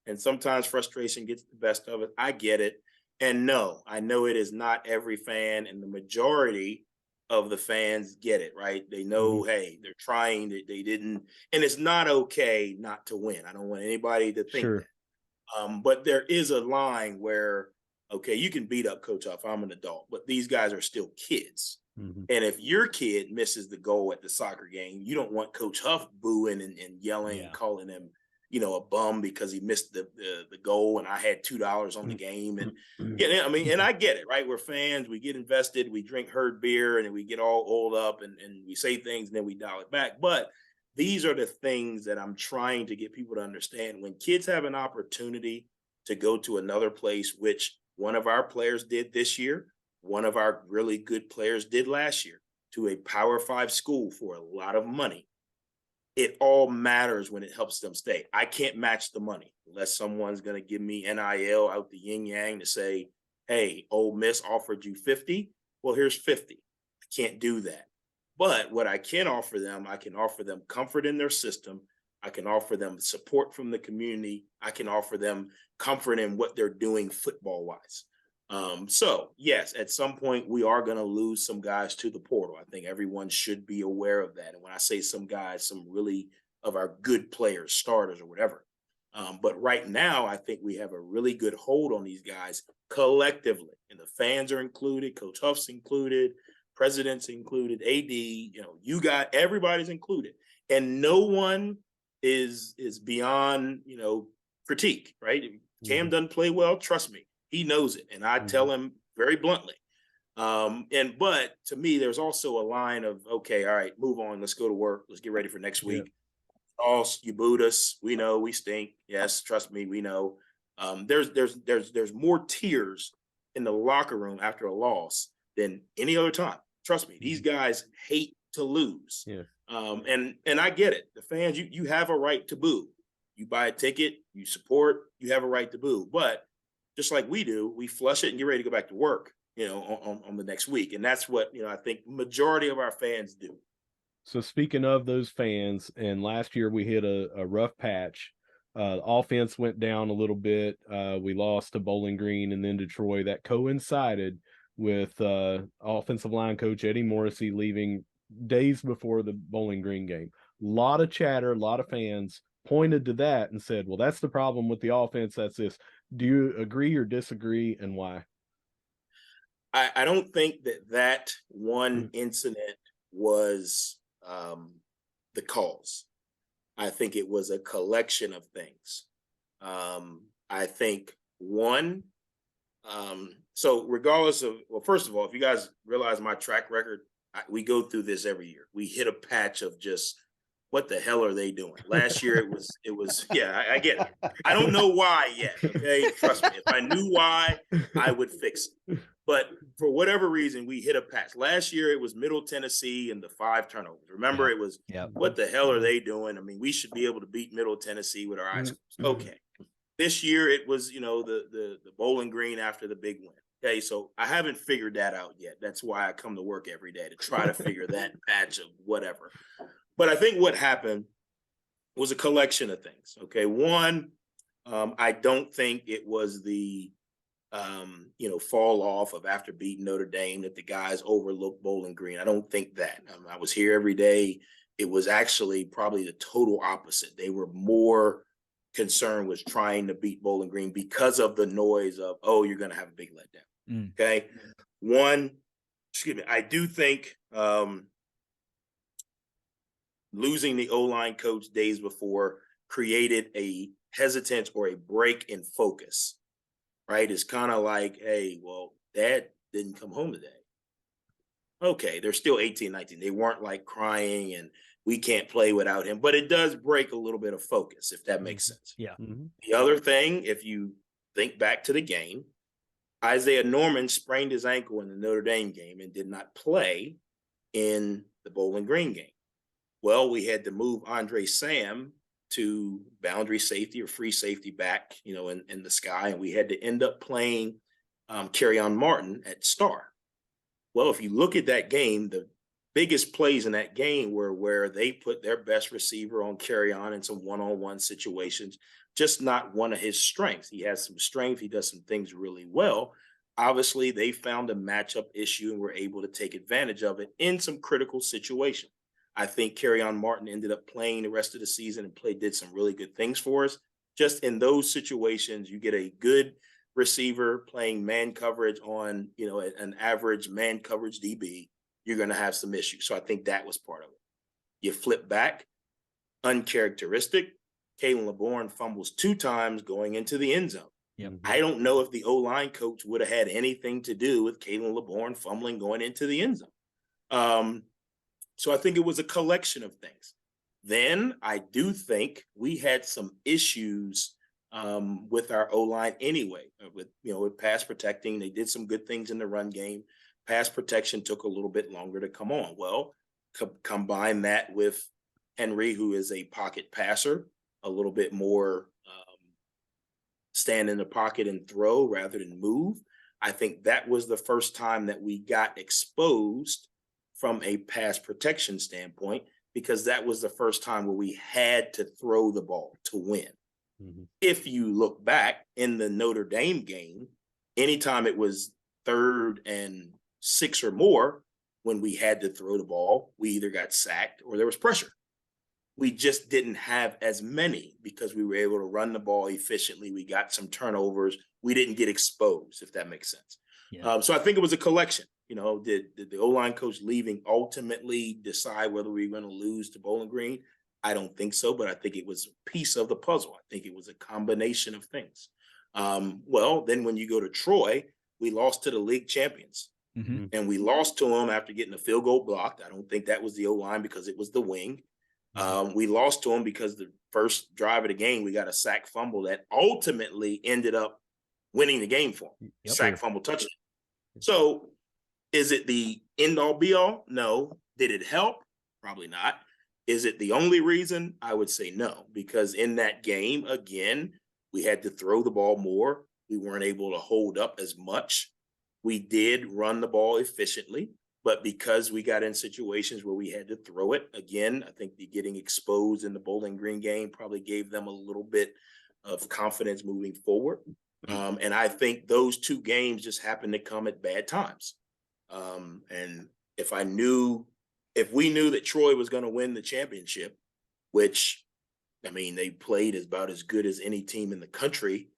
And sometimes frustration gets the best of it. I get it. And no, I know it is not every fan, and the majority of the fans get it, right? They know, hey, they're trying, they didn't, and it's not okay not to win. I don't want anybody to think sure. that. But there is a line where, okay, you can beat up Coach Huff, I'm an adult, but these guys are still kids. And if your kid misses the goal at the soccer game, you don't want Coach Huff booing and yelling and calling him, a bum because he missed the goal and I had $2 on the game. And and I get it, right? We're fans, we get invested, we drink herd beer and we get all oiled up and we say things and then we dial it back. But these are the things that I'm trying to get people to understand. When kids have an opportunity to go to another place, which one of our players did this year, one of our really good players did last year, to a Power 5 school for a lot of money, it all matters when it helps them stay. I can't match the money unless someone's going to give me NIL out the yin yang to say, hey, Ole Miss offered you 50. Well, here's 50. I can't do that. But what I can offer them, I can offer them comfort in their system. I can offer them support from the community. I can offer them comfort in what they're doing football wise. So yes, at some point we are going to lose some guys to the portal. I think everyone should be aware of that. And when I say some guys, some really of our good players, starters or whatever. But right now, I think we have a really good hold on these guys collectively, and the fans are included. Coach Huff's included, president's included, AD, everybody's included, and no one is beyond, critique, right? Cam doesn't play well. Trust me. He knows it. And I tell him very bluntly. But to me, there's also a line of, okay, all right, move on. Let's go to work. Let's get ready for next week. You booed us. We know we stink. Yes. Trust me. We know. There's more tears in the locker room after a loss than any other time. Trust me. These guys hate to lose. Yeah. And I get it. The fans, you have a right to boo. You buy a ticket, you support, you have a right to boo. But just like we do, we flush it and get ready to go back to work, on the next week. And that's what, I think majority of our fans do. So speaking of those fans, and last year we hit a rough patch. Offense went down a little bit. We lost to Bowling Green and then Detroit. That coincided with offensive line coach Eddie Morrissey leaving days before the Bowling Green game. A lot of chatter, a lot of fans pointed to that and said, well, that's the problem with the offense. That's this. Do you agree or disagree, and why? I don't think that one incident was the cause. I think it was a collection of things. I think one, so regardless of, well, first of all, if you guys realize my track record, we go through this every year. We hit a patch of just, what the hell are they doing? Last year it was, yeah, I get it. I don't know why yet. Okay. Trust me. If I knew why, I would fix it. But for whatever reason, we hit a patch. Last year, it was Middle Tennessee and the 5 turnovers. Remember, it was, what the hell are they doing? I mean, we should be able to beat Middle Tennessee with our eyes closed. Okay. This year, it was, the Bowling Green after the big win. Okay, so I haven't figured that out yet. That's why I come to work every day, to try to figure that patch of whatever. But I think what happened was a collection of things. Okay, one, I don't think it was the fall off of after beating Notre Dame that the guys overlooked Bowling Green. I don't think that. I was here every day. It was actually probably the total opposite. They were more concerned with trying to beat Bowling Green because of the noise of, oh, you're going to have a big letdown. Okay. One, excuse me, I do think losing the O-line coach days before created a hesitance or a break in focus. Right? It's kind of like, hey, well, Dad didn't come home today. Okay, they're still 18, 19. They weren't like crying and we can't play without him, but it does break a little bit of focus, if that makes sense. Yeah. The other thing, if you think back to the game, Isaiah Norman sprained his ankle in the Notre Dame game and did not play in the Bowling Green game. Well, we had to move Andre Sam to boundary safety or free safety back, in the sky. And we had to end up playing Kerryon Martin at star. Well, if you look at that game, the biggest plays in that game were where they put their best receiver on Kerryon in some one-on-one situations, just not one of his strengths. He has some strength. He does some things really well. Obviously, they found a matchup issue and were able to take advantage of it in some critical situations. I think Kerryon Martin ended up playing the rest of the season and did some really good things for us. Just in those situations, you get a good receiver playing man coverage on, an average man coverage DB, you're going to have some issues. So I think that was part of it. You flip back, uncharacteristic. Kalen LeBourne fumbles 2 times going into the end zone. I don't know if the O-line coach would have had anything to do with Kalen LeBourne fumbling going into the end zone. So I think it was a collection of things. Then I do think we had some issues with our O-line anyway, with pass protecting. They did some good things in the run game. Pass protection took a little bit longer to come on. Well, combine that with Henry, who is a pocket passer, a little bit more stand in the pocket and throw rather than move. I think that was the first time that we got exposed from a pass protection standpoint, because that was the first time where we had to throw the ball to win. If you look back in the Notre Dame game, anytime it was 3rd and 6 or more, when we had to throw the ball, we either got sacked or there was pressure. We just didn't have as many because we were able to run the ball efficiently. We got some turnovers. We didn't get exposed, if that makes sense. So I think it was a collection. Did the O-line coach leaving ultimately decide whether we were going to lose to Bowling Green? I don't think so, but I think it was a piece of the puzzle. I think it was a combination of things. Well, then when you go to Troy, we lost to the league champions. And we lost to them after getting a field goal blocked. I don't think that was the O-line because it was the wing. We lost to them because the first drive of the game, we got a sack fumble that ultimately ended up winning the game for them. Sack fumble touchdown. So is it the end all be all? No. Did it help? Probably not. Is it the only reason? I would say no, because in that game, again, we had to throw the ball more. We weren't able to hold up as much. We did run the ball efficiently, but because we got in situations where we had to throw it, again, I think the getting exposed in the Bowling Green game probably gave them a little bit of confidence moving forward. And I think those 2 games just happened to come at bad times. And if we knew that Troy was going to win the championship, which, they played about as good as any team in the country,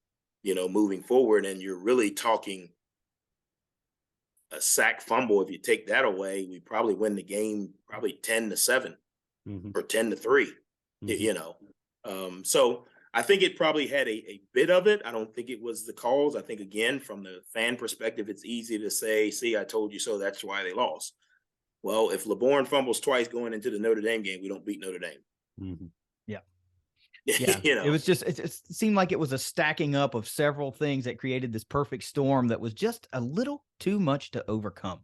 moving forward, and you're really talking a sack fumble. If you take that away, we probably win the game, probably 10-7 or 10-3. you know. So I think it probably had a bit of it. I don't think it was the cause. I think, again, from the fan perspective, it's easy to say, see, I told you so, that's why they lost. Well, if LeBourne fumbles twice going into the Notre Dame game, we don't beat Notre Dame. Mm-hmm. Yeah. Yeah, You know, it was just, it seemed like it was a stacking up of several things that created this perfect storm that was just a little too much to overcome.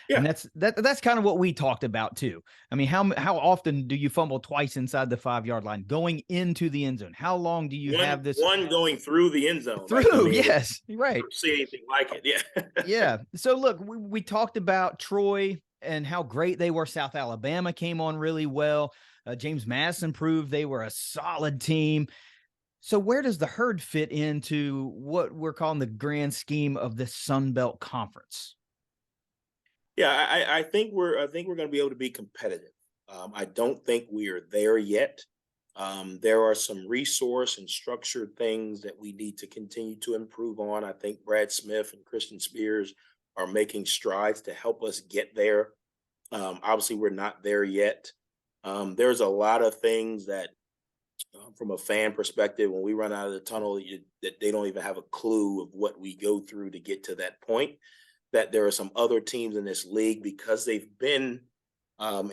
Yeah. And that's kind of what we talked about too. I mean, how often do you fumble twice inside the 5-yard line going into the end zone? How long do you have this one going through the end zone? through? Right? I mean, yes, right. I don't see anything like it. Yeah. Yeah. So look, we talked about Troy and how great they were. South Alabama came on really well. James Madison proved they were a solid team. So where does the Herd fit into what we're calling the grand scheme of this Sun Belt Conference? Yeah, I think we're going to be able to be competitive. I don't think we are there yet. There are some resource and structured things that we need to continue to improve on. I think Brad Smith and Christian Spears are making strides to help us get there. Obviously, we're not there yet. There's a lot of things that, from a fan perspective, when we run out of the tunnel, that they don't even have a clue of what we go through to get to that point. That there are some other teams in this league, because they've been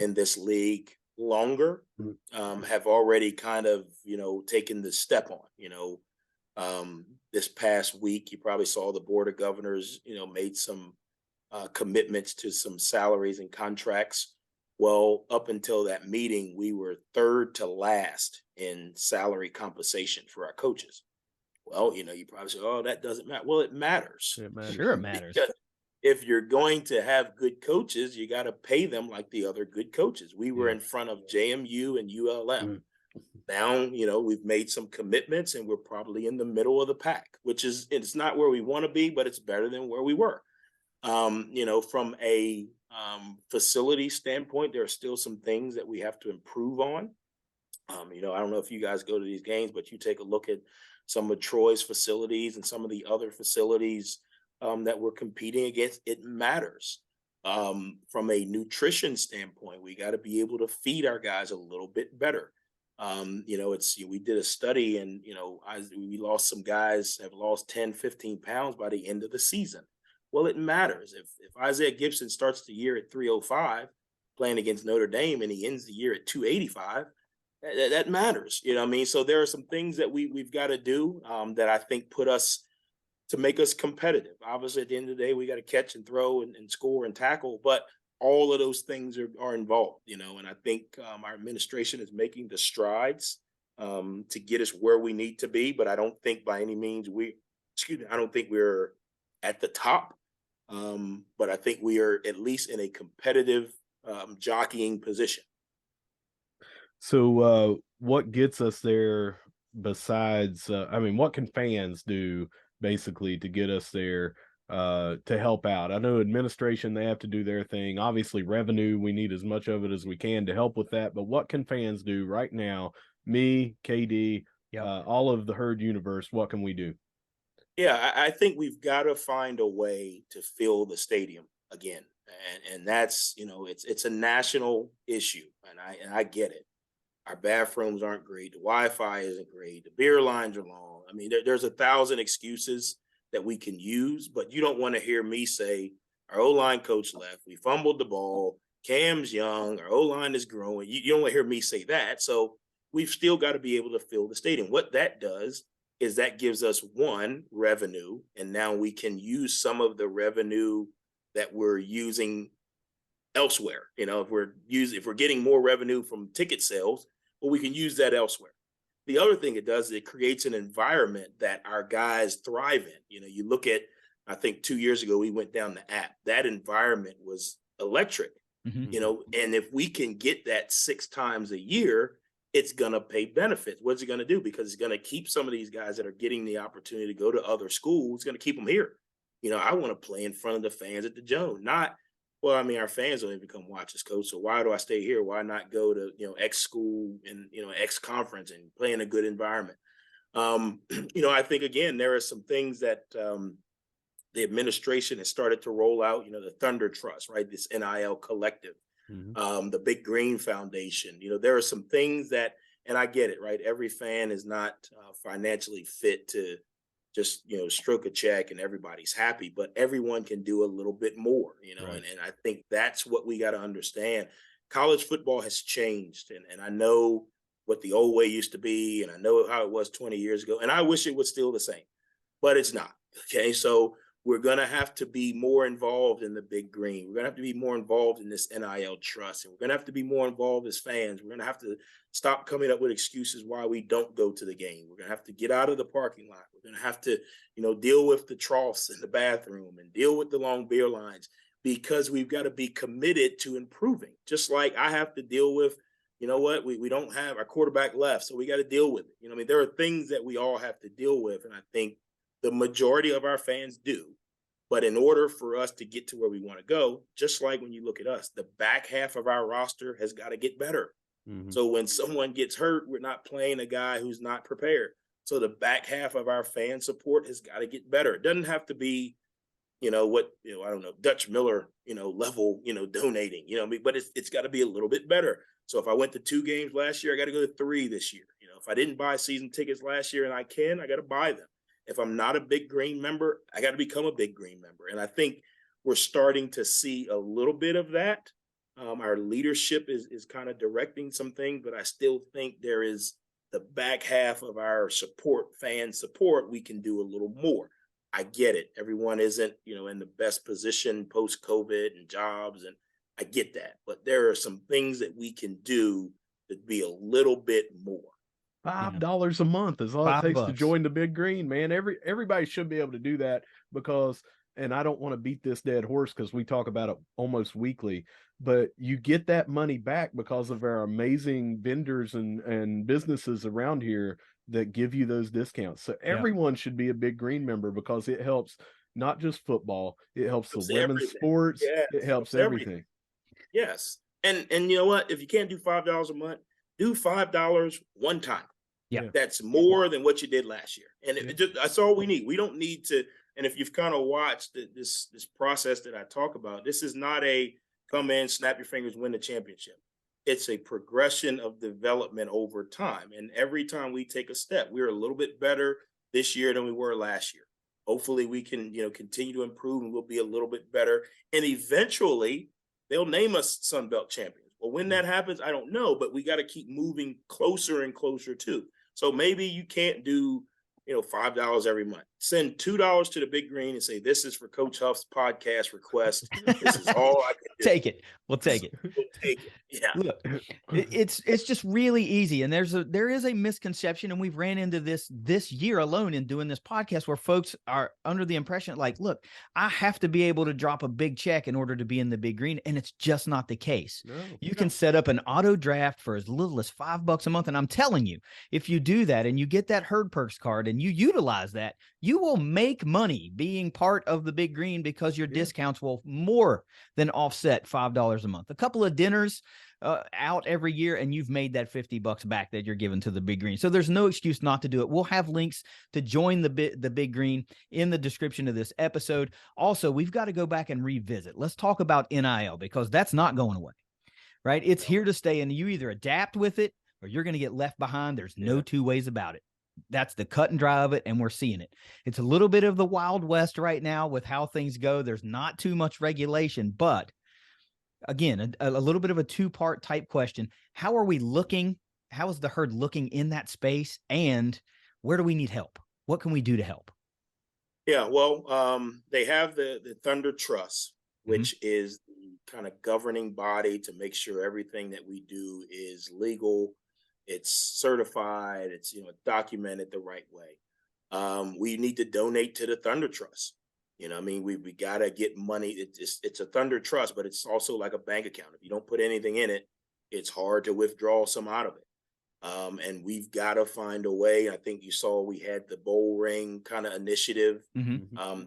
in this league longer, have already kind of, taken the step on. This past week, you probably saw the Board of Governors, made some commitments to some salaries and contracts. Well, up until that meeting, we were third to last in salary compensation for our coaches. Well, you probably say, oh, that doesn't matter. Well, it matters. It matters. Sure, it matters. Because if you're going to have good coaches, you got to pay them like the other good coaches. We were in front of JMU and ULM. Now, we've made some commitments and we're probably in the middle of the pack, which is, it's not where we want to be, but it's better than where we were. From a facility standpoint, there are still some things that we have to improve on. I don't know if you guys go to these games, but you take a look at some of Troy's facilities and some of the other facilities that we're competing against. It matters. From a nutrition standpoint, we got to be able to feed our guys a little bit better. We did a study and, we lost some guys, have lost 10, 15 pounds by the end of the season. Well, it matters. If Isaiah Gibson starts the year at 305 playing against Notre Dame and he ends the year at 285, that matters. You know what I mean? So there are some things that we've got to do that I think put us to make us competitive. Obviously, at the end of the day, we got to catch and throw and score and tackle, but all of those things are involved, and I think our administration is making the strides to get us where we need to be, but I don't think by any means I don't think we're at the top. But I think we are at least in a competitive jockeying position. So what gets us there besides, what can fans do basically to get us there to help out? I know administration, they have to do their thing. Obviously revenue, we need as much of it as we can to help with that. But what can fans do right now? Me, KD, all of the Herd universe, what can we do? Yeah, I think we've got to find a way to fill the stadium again. And that's, it's a national issue. And I get it. Our bathrooms aren't great. The Wi-Fi isn't great. The beer lines are long. I mean, there's 1,000 excuses that we can use, but you don't want to hear me say our O-line coach left. We fumbled the ball. Cam's young. Our O-line is growing. You don't want to hear me say that. So we've still got to be able to fill the stadium. What that does is that gives us revenue, and now we can use some of the revenue that we're using elsewhere. If we're getting more revenue from ticket sales, well, we can use that elsewhere. The other thing it does is it creates an environment that our guys thrive in. You look at, I think 2 years ago, we went down the app. That environment was electric, and if we can get that 6 times a year, it's going to pay benefits. What's it going to do? Because it's going to keep some of these guys that are getting the opportunity to go to other schools. It's going to keep them here. I want to play in front of the fans at the Joan, our fans don't even come watch us, coach. So why do I stay here? Why not go to, X school and, X conference and play in a good environment? I think, again, there are some things that the administration has started to roll out, the Thunder Trust, right? This NIL collective, the Big Green Foundation. There are some things that And I get it, right? Every fan is not financially fit to just, stroke a check and everybody's happy, but everyone can do a little bit more, Right. and I think that's what we got to understand. College football has changed, and I know what the old way used to be, and I know how it was 20 years ago, and I wish it was still the same, but it's not. Okay. So we're going to have to be more involved in the big green. We're going to have to be more involved in this NIL trust, and we're going to have to be more involved as fans. We're going to have to stop coming up with excuses why we don't go to the game. We're going to have to get out of the parking lot. We're going to have to, deal with the troughs in the bathroom and deal with the long beer lines, because we've got to be committed to improving. Just like I have to deal with, we don't have our quarterback left, so we got to deal with it. There are things that we all have to deal with, and I think the majority of our fans do. But in order for us to get to where we want to go, just like when you look at us, the back half of our roster has got to get better. Mm-hmm. So when someone gets hurt, we're not playing a guy who's not prepared. So the back half of our fan support has got to get better. It doesn't have to be, I don't know, Dutch Miller, level, donating, but it's got to be a little bit better. So if I went to 2 games last year, I got to go to 3 this year. If I didn't buy season tickets last year and I got to buy them. If I'm not a Big Green member, I got to become a Big Green member. And I think we're starting to see a little bit of that. Our leadership is kind of directing some things, but I still think there is the back half of our fan support, we can do a little more. I get it. Everyone isn't, in the best position post-COVID and jobs, and I get that. But there are some things that we can do to be a little bit more. $5 a month is all it takes to join the Big Green, man. Everybody should be able to do that, because, and I don't want to beat this dead horse because we talk about it almost weekly, but you get that money back because of our amazing vendors and businesses around here that give you those discounts. So everyone should be a Big Green member, because it helps not just football, it helps the women's sports, it helps everything. Yes. And you know what? If you can't do $5 a month, do $5 one time. Yeah. That's more than what you did last year. And that's all we need. We don't need to. And if you've kind of watched this process that I talk about, this is not a come in, snap your fingers, win the championship. It's a progression of development over time. And every time we take a step, we're a little bit better this year than we were last year. Hopefully we can, continue to improve, and we'll be a little bit better. And eventually they'll name us Sun Belt champions. Well, when that happens, I don't know, but we got to keep moving closer and closer to. So maybe you can't do, $5 every month. Send $2 to the Big Green and say, this is for Coach Huff's podcast request. This is all I can do. Take it. We'll take it. We'll take it. Yeah. Look, it's just really easy. And there is a misconception, and we've ran into this year alone in doing this podcast, where folks are under the impression like, look, I have to be able to drop a big check in order to be in the Big Green. And it's just not the case. No, you can set up an auto draft for as little as $5 a month. And I'm telling you, if you do that and you get that Herd Perks card and you utilize that, you will make money being part of the Big Green, because your discounts will more than offset $5 a month. A couple of dinners out every year, and you've made that $50 back that you're giving to the Big Green. So there's no excuse not to do it. We'll have links to join the Big Green in the description of this episode. Also, we've got to go back and revisit. Let's talk about NIL, because that's not going away, right? It's here to stay, and you either adapt with it or you're going to get left behind. There's no two ways about it. That's the cut and dry of it, and we're seeing it. It's a little bit of the Wild West right now with how things go. There's not too much regulation, but again, a little bit of a two-part type question. How are we looking? How is the herd looking in that space? And where do we need help? What can we do to help? Yeah, well, they have the Thunder Trust, which is the kind of governing body to make sure everything that we do is legal, it's certified, it's documented the right way. We need to donate to the Thunder Trust. We got to get money. It's a Thunder Trust, but it's also like a bank account. If you don't put anything in it, it's hard to withdraw some out of it. And we've got to find a way. I think you saw we had the bowl ring kind of initiative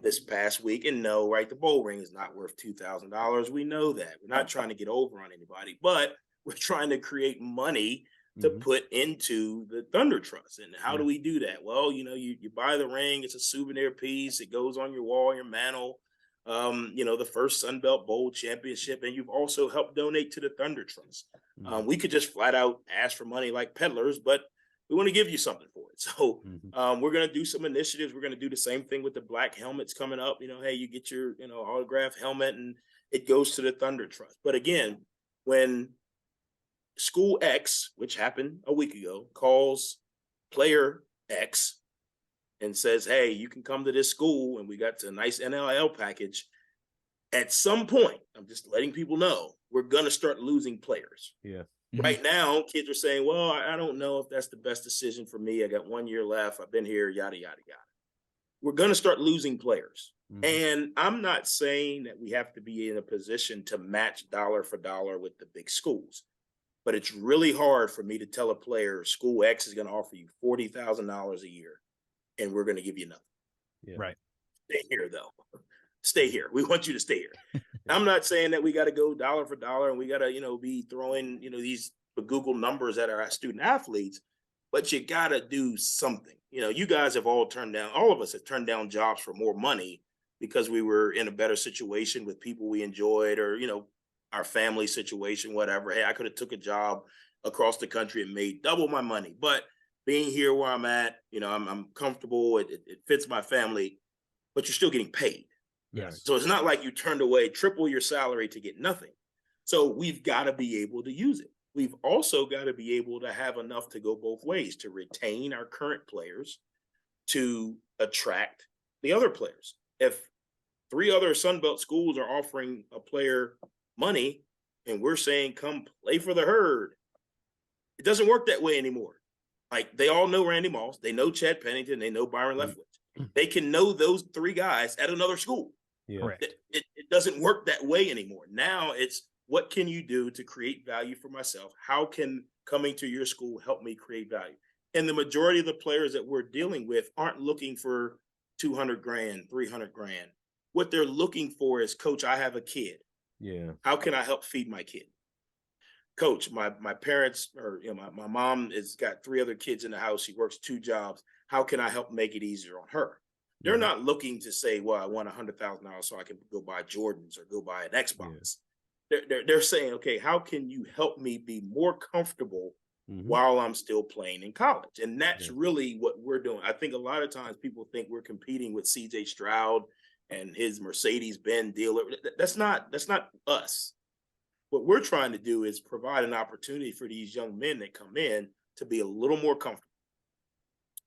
this past week. And no, right, the bowl ring is not worth $2,000. We know that. We're not trying to get over on anybody, but we're trying to create money to put into the Thunder Trust. And how do we do that? Well, you buy the ring, it's a souvenir piece, it goes on your wall, your mantle. the first Sun Belt Bowl championship, and you've also helped donate to the Thunder Trust. We could just flat out ask for money like peddlers, but we want to give you something for it. So we're going to do some initiatives. We're going to do the same thing with the black helmets coming up. Hey, you get your, autograph helmet and it goes to the Thunder Trust. But again, when school X, which happened a week ago, calls player X and says, hey, you can come to this school and we got a nice NIL package. At some point, I'm just letting people know, we're going to start losing players. Yeah. Right now, kids are saying, well, I don't know if that's the best decision for me. I got 1 year left. I've been here, yada, yada, yada. We're going to start losing players. And I'm not saying that we have to be in a position to match dollar for dollar with the big schools. But it's really hard for me to tell a player, school X is going to offer you $40,000 a year, and we're going to give you nothing. Yeah. Right. Stay here, though. Stay here. We want you to stay here. I'm not saying that we got to go dollar for dollar and we got to, be throwing, these Google numbers at our student athletes, but you got to do something. You guys have all of us have turned down jobs for more money because we were in a better situation with people we enjoyed or, our family situation, whatever. Hey, I could have took a job across the country and made double my money, but being here where I'm at, I'm comfortable. It fits my family, but you're still getting paid. Yes. So it's not like you turned away triple your salary to get nothing. So we've got to be able to use it. We've also got to be able to have enough to go both ways, to retain our current players, to attract the other players. If 3 other Sunbelt schools are offering a player money and we're saying, come play for the Herd, it doesn't work that way anymore. Like, they all know Randy Moss, they know Chad Pennington, they know Byron Leftwich. They can know those 3 guys at another school. Yeah. Correct. It doesn't work that way anymore. Now it's, what can you do to create value for myself? How can coming to your school help me create value? And the majority of the players that we're dealing with aren't looking for 200 grand, 300 grand. What they're looking for is, coach, I have a kid. Yeah. How can I help feed my kid? Coach, my parents, or my mom has got 3 other kids in the house. She works 2 jobs. How can I help make it easier on her? They're not looking to say, well, I want $100,000 so I can go buy Jordans or go buy an Xbox. They're saying, okay, how can you help me be more comfortable while I'm still playing in college? And that's really what we're doing. I think a lot of times people think we're competing with CJ Stroud and his Mercedes-Benz dealer. That's not us. What we're trying to do is provide an opportunity for these young men that come in to be a little more comfortable,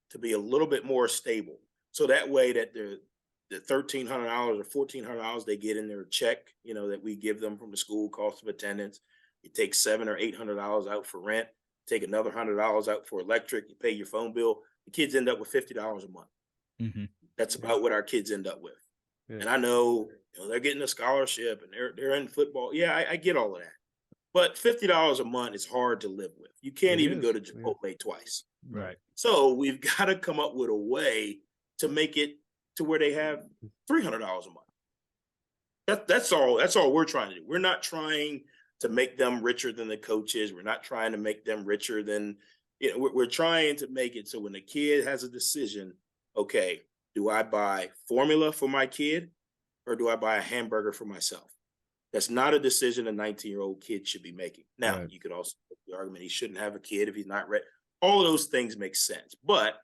to be a little bit more stable. So that way that the $1,300 or $1,400 they get in their check, that we give them from the school, cost of attendance, you take $700 or $800 out for rent, take another $100 out for electric, you pay your phone bill, the kids end up with $50 a month. That's about what our kids end up with. And I know, they're getting a scholarship and they're in football. Yeah, I get all of that. But $50 a month is hard to live with. You can't even go to Chipotle twice. Right. So we've got to come up with a way to make it to where they have $300 a month. That's all we're trying to do. We're not trying to make them richer than the coaches. We're not trying to make them richer than, we're trying to make it so when the kid has a decision, okay, do I buy formula for my kid or do I buy a hamburger for myself? That's not a decision a 19-year-old kid should be making. Now, you could also make the argument he shouldn't have a kid if he's not ready. All of those things make sense, but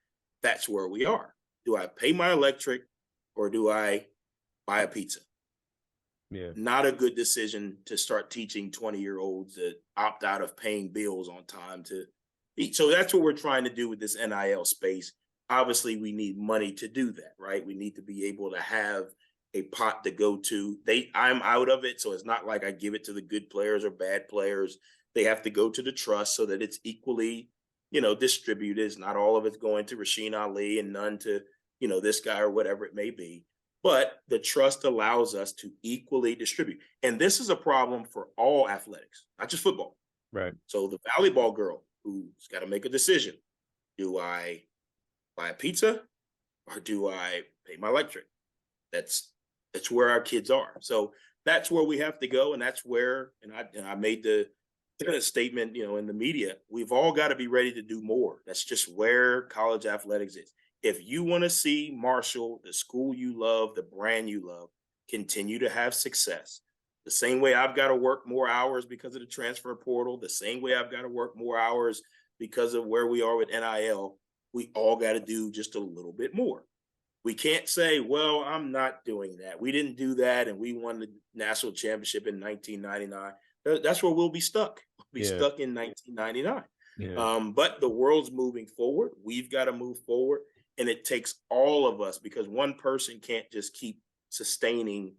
that's where we are. Do I pay my electric or do I buy a pizza? Yeah. Not a good decision to start teaching 20-year-olds that opt out of paying bills on time to eat. So that's what we're trying to do with this NIL space. Obviously, we need money to do that, right? We need to be able to have a pot to go to. I'm out of it, so it's not like I give it to the good players or bad players. They have to go to the trust so that it's equally, distributed. It's not all of it's going to Rasheen Ali and none to, this guy or whatever it may be. But the trust allows us to equally distribute. And this is a problem for all athletics, not just football. Right. So the volleyball girl who's got to make a decision. Do I buy a pizza or do I pay my electric? That's where our kids are. So that's where we have to go. And that's where, and I made the statement, in the media, we've all got to be ready to do more. That's just where college athletics is. If you want to see Marshall, the school you love, the brand you love, continue to have success. The same way I've got to work more hours because of the transfer portal, the same way I've got to work more hours because of where we are with NIL, we all got to do just a little bit more. We can't say, well, I'm not doing that. We didn't do that, and we won the national championship in 1999. That's where we'll be stuck. We'll be stuck in 1999. Yeah. But the world's moving forward. We've got to move forward, and it takes all of us, because one person can't just keep sustaining,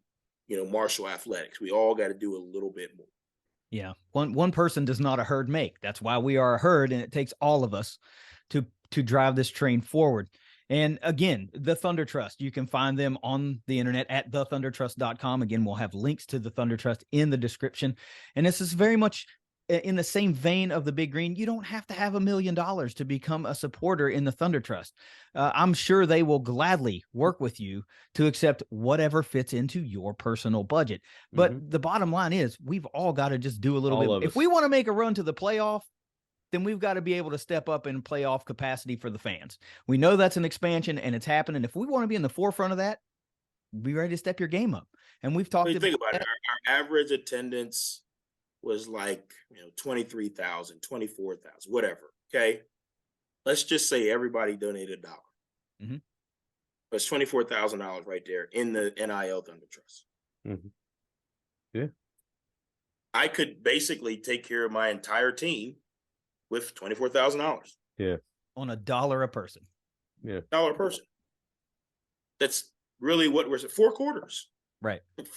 Marshall athletics. We all got to do a little bit more. Yeah. One person does not a herd make. That's why we are a herd, and it takes all of us to drive this train forward. And again, the Thunder Trust, you can find them on the internet at thethundertrust.com. Again, we'll have links to the Thunder Trust in the description. And this is very much in the same vein of the Big Green. You don't have to have $1 million to become a supporter in the Thunder Trust. I'm sure they will gladly work with you to accept whatever fits into your personal budget. But the bottom line is, we've all got to just do a little bit. If we want to make a run to the playoff, then we've got to be able to step up in playoff capacity for the fans. We know that's an expansion and it's happening. If we want to be in the forefront of that, be ready to step your game up. And we've talked about, think about it. Our average attendance was like, 23,000, 24,000, whatever. Okay. Let's just say everybody donated $1. That's $24,000 right there in the NIL Thunder Trust. Yeah. I could basically take care of my entire team with $24,000. Yeah. On $1 a person. Yeah. $1 a person. That's really what we're 4 quarters. Right. It's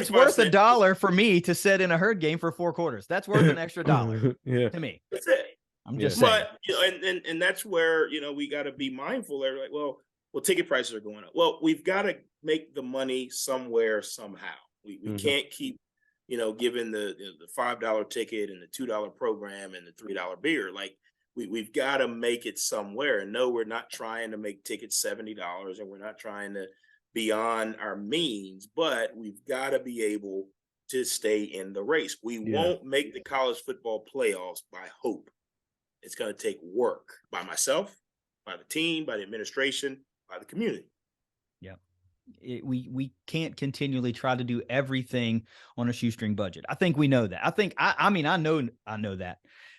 worth $1 for me to sit in a herd game for 4 quarters. That's worth an extra $1 to me. That's it. I'm just saying. But and that's where we got to be mindful. They're like, well, ticket prices are going up. Well, we've got to make the money somewhere, somehow. We can't keep giving the $5 ticket and the $2 program and the $3 beer. Like we've got to make it somewhere. And no, we're not trying to make tickets $70, and we're not trying to beyond our means, but we've got to be able to stay in the race. We won't make the college football playoffs by hope. It's going to take work by myself, by the team, by the administration, by the community. Yeah. We can't continually try to do everything on a shoestring budget. I think we know that. I know that.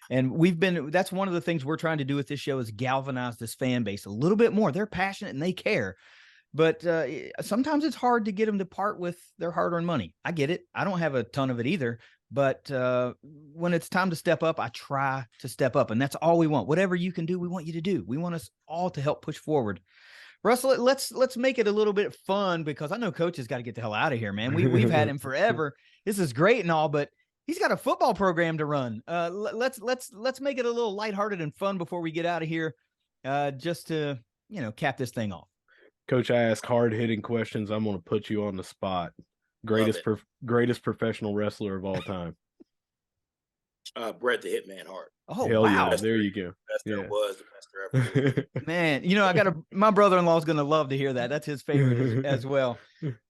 And that's one of the things we're trying to do with this show, is galvanize this fan base a little bit more. They're passionate and they care, but sometimes it's hard to get them to part with their hard-earned money. I get it. I don't have a ton of it either, but when it's time to step up, I try to step up, and that's all we want. Whatever you can do, we want you to do. We want us all to help push forward. Russell, let's make it a little bit fun, because I know Coach has got to get the hell out of here, man. We've had him forever. This is great and all, but he's got a football program to run. Let's make it a little lighthearted and fun before we get out of here, just to cap this thing off. Coach, I ask hard-hitting questions. I'm going to put you on the spot. Greatest professional wrestler of all time. Bret the Hitman Hart. Oh, hell wow. yeah! There you go. Best there was, the best there ever. Man, my brother-in-law is going to love to hear that. That's his favorite as well.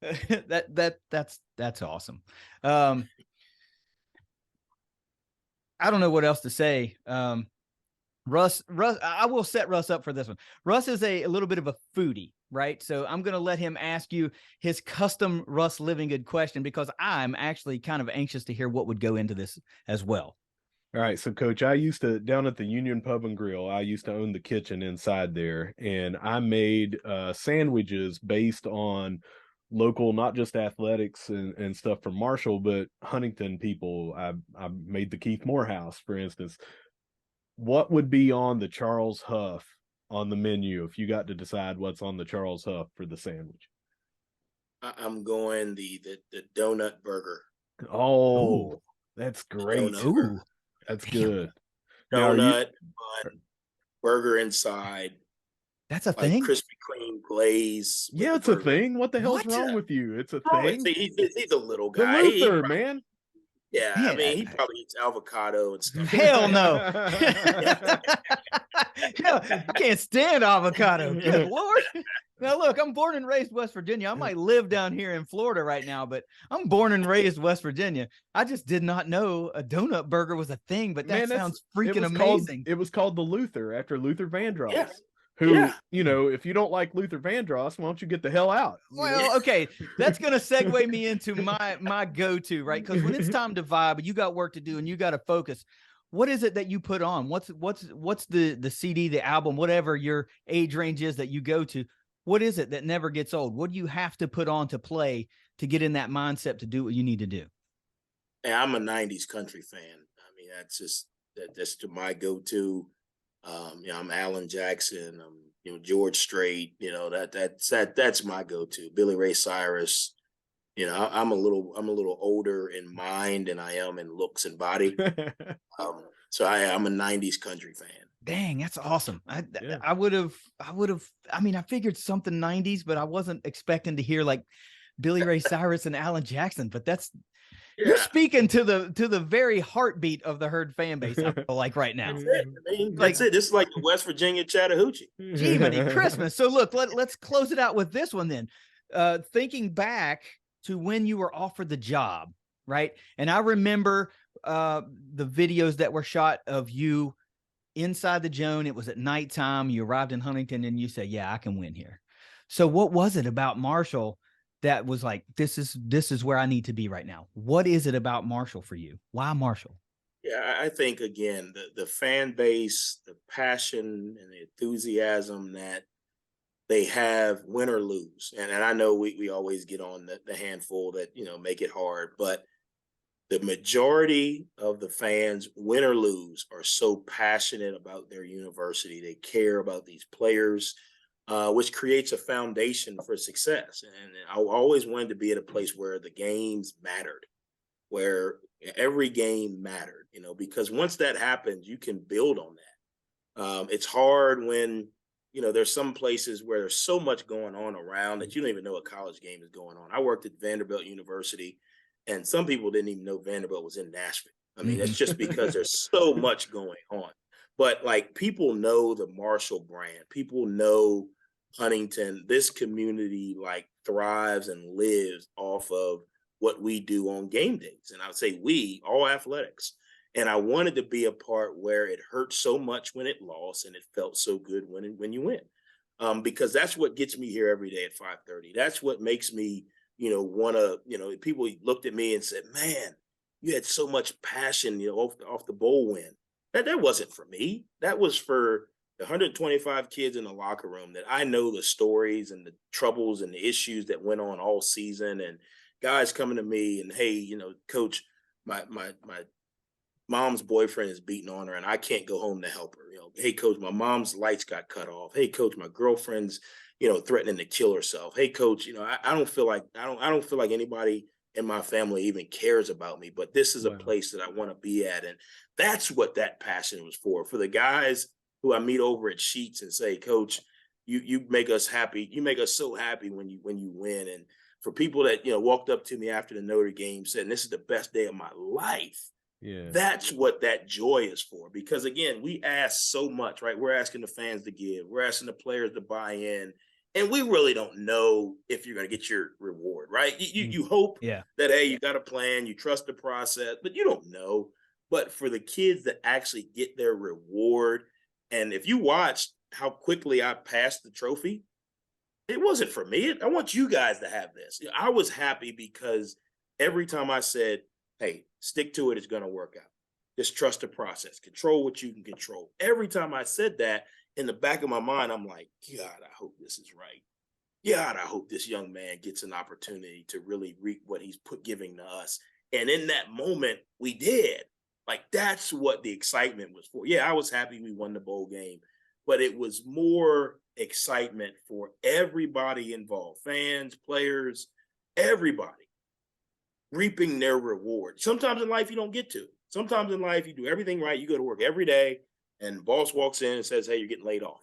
That's awesome. I don't know what else to say. Russ, I will set Russ up for this one. Russ is a little bit of a foodie, right? So I'm going to let him ask you his custom Russ Livingood question, because I'm actually kind of anxious to hear what would go into this as well. All right. So, Coach, I used to, down at the Union Pub and Grill, I used to own the kitchen inside there, and I made sandwiches based on local, not just athletics and stuff from Marshall, but Huntington people. I made the Keith Morehouse, for instance. What would be on the Charles Huff on the menu if you got to decide what's on the Charles Huff for the sandwich? I'm going the donut burger. Oh, ooh, that's great. Ooh, that's good. Donut, bun, burger inside. That's a thing? Krispy Kreme glaze. Yeah, it's a thing. What the hell's wrong with you? It's a thing. He's a little guy. The Luther, man. Yeah, I mean, he probably eats avocado and stuff. Hell no. I can't stand avocado. Good Lord. Now, look, I'm born and raised West Virginia. I might live down here in Florida right now, but I'm born and raised West Virginia. I just did not know a donut burger was a thing, but that sounds freaking amazing. It was called the Luther after Luther Vandross. Yeah. who, Yeah. if you don't like Luther Vandross, why don't you get the hell out? Well, okay, that's going to segue me into my go-to, right? Because when it's time to vibe and you got work to do and you got to focus, what is it that you put on? What's the CD, the album, whatever your age range is that you go to? What is it that never gets old? What do you have to put on to play to get in that mindset to do what you need to do? And I'm a '90s country fan. I mean, that's to my go-to. I'm Alan Jackson. George Strait. That's my go-to. Billy Ray Cyrus. I'm a little older in mind than I am in looks and body. So I'm a '90s country fan. Dang, that's awesome. Yeah. I would have. I mean, I figured something '90s, but I wasn't expecting to hear like Billy Ray Cyrus and Alan Jackson. But you're speaking to the very heartbeat of the Herd fan base. I feel like right now. That's it. I mean, that's it. This is like the West Virginia Chattahoochee. Gee, Christmas. So look, let's close it out with this one then. Thinking back to when you were offered the job, right? And I remember the videos that were shot of you inside the Joan. It was at nighttime. You arrived in Huntington and you said, yeah, I can win here. So what was it about Marshall that was like, this is where I need to be right now? What is it about Marshall for you? Why Marshall? Yeah, I think, again, the fan base, the passion and the enthusiasm that they have, win or lose. And I know we always get on the handful that, make it hard, but the majority of the fans, win or lose, are so passionate about their university. They care about these players, which creates a foundation for success. And I always wanted to be at a place where the games mattered, where every game mattered, because once that happens, you can build on that. It's hard when, there's some places where there's so much going on around that you don't even know a college game is going on. I worked at Vanderbilt University, and some people didn't even know Vanderbilt was in Nashville. I mean, it's just because there's so much going on. But like, people know the Marshall brand. People know Huntington. This community like thrives and lives off of what we do on game days. And I would say we, all athletics. And I wanted to be a part where it hurt so much when it lost and it felt so good when you win. Because that's what gets me here every day at 5:30. That's what makes me, want to, people looked at me and said, man, you had so much passion, off the bowl win. That wasn't for me. That was for the 125 kids in the locker room that I know the stories and the troubles and the issues that went on all season, and guys coming to me and, hey, coach, my mom's boyfriend is beating on her and I can't go home to help her. Hey, coach, my mom's lights got cut off. Hey, coach, my girlfriend's, threatening to kill herself. Hey, coach, I don't feel like anybody in my family even cares about me, but this is a place that I want to be at. And that's what that passion was for the guys who I meet over at Sheets and say, coach, you make us happy. You make us so happy when you win. And for people that, walked up to me after the Notre game saying, this is the best day of my life. Yeah, that's what that joy is for. Because again, we ask so much, right? We're asking the fans to give, we're asking the players to buy in, and we really don't know if you're going to get your reward, right? You hope that, hey, you got a plan, you trust the process, but you don't know. But for the kids that actually get their reward, and if you watched how quickly I passed the trophy, it wasn't for me. I want you guys to have this. I was happy because every time I said, hey, stick to it, it's going to work out. Just trust the process. Control what you can control. Every time I said that, in the back of my mind, I'm like, God, I hope this is right. God, I hope this young man gets an opportunity to really reap what he's giving to us. And in that moment, we did. Like, that's what the excitement was for. Yeah, I was happy we won the bowl game, but it was more excitement for everybody involved, fans, players, everybody reaping their reward. Sometimes in life you don't get to. Sometimes in life you do everything right. You go to work every day and the boss walks in and says, hey, you're getting laid off.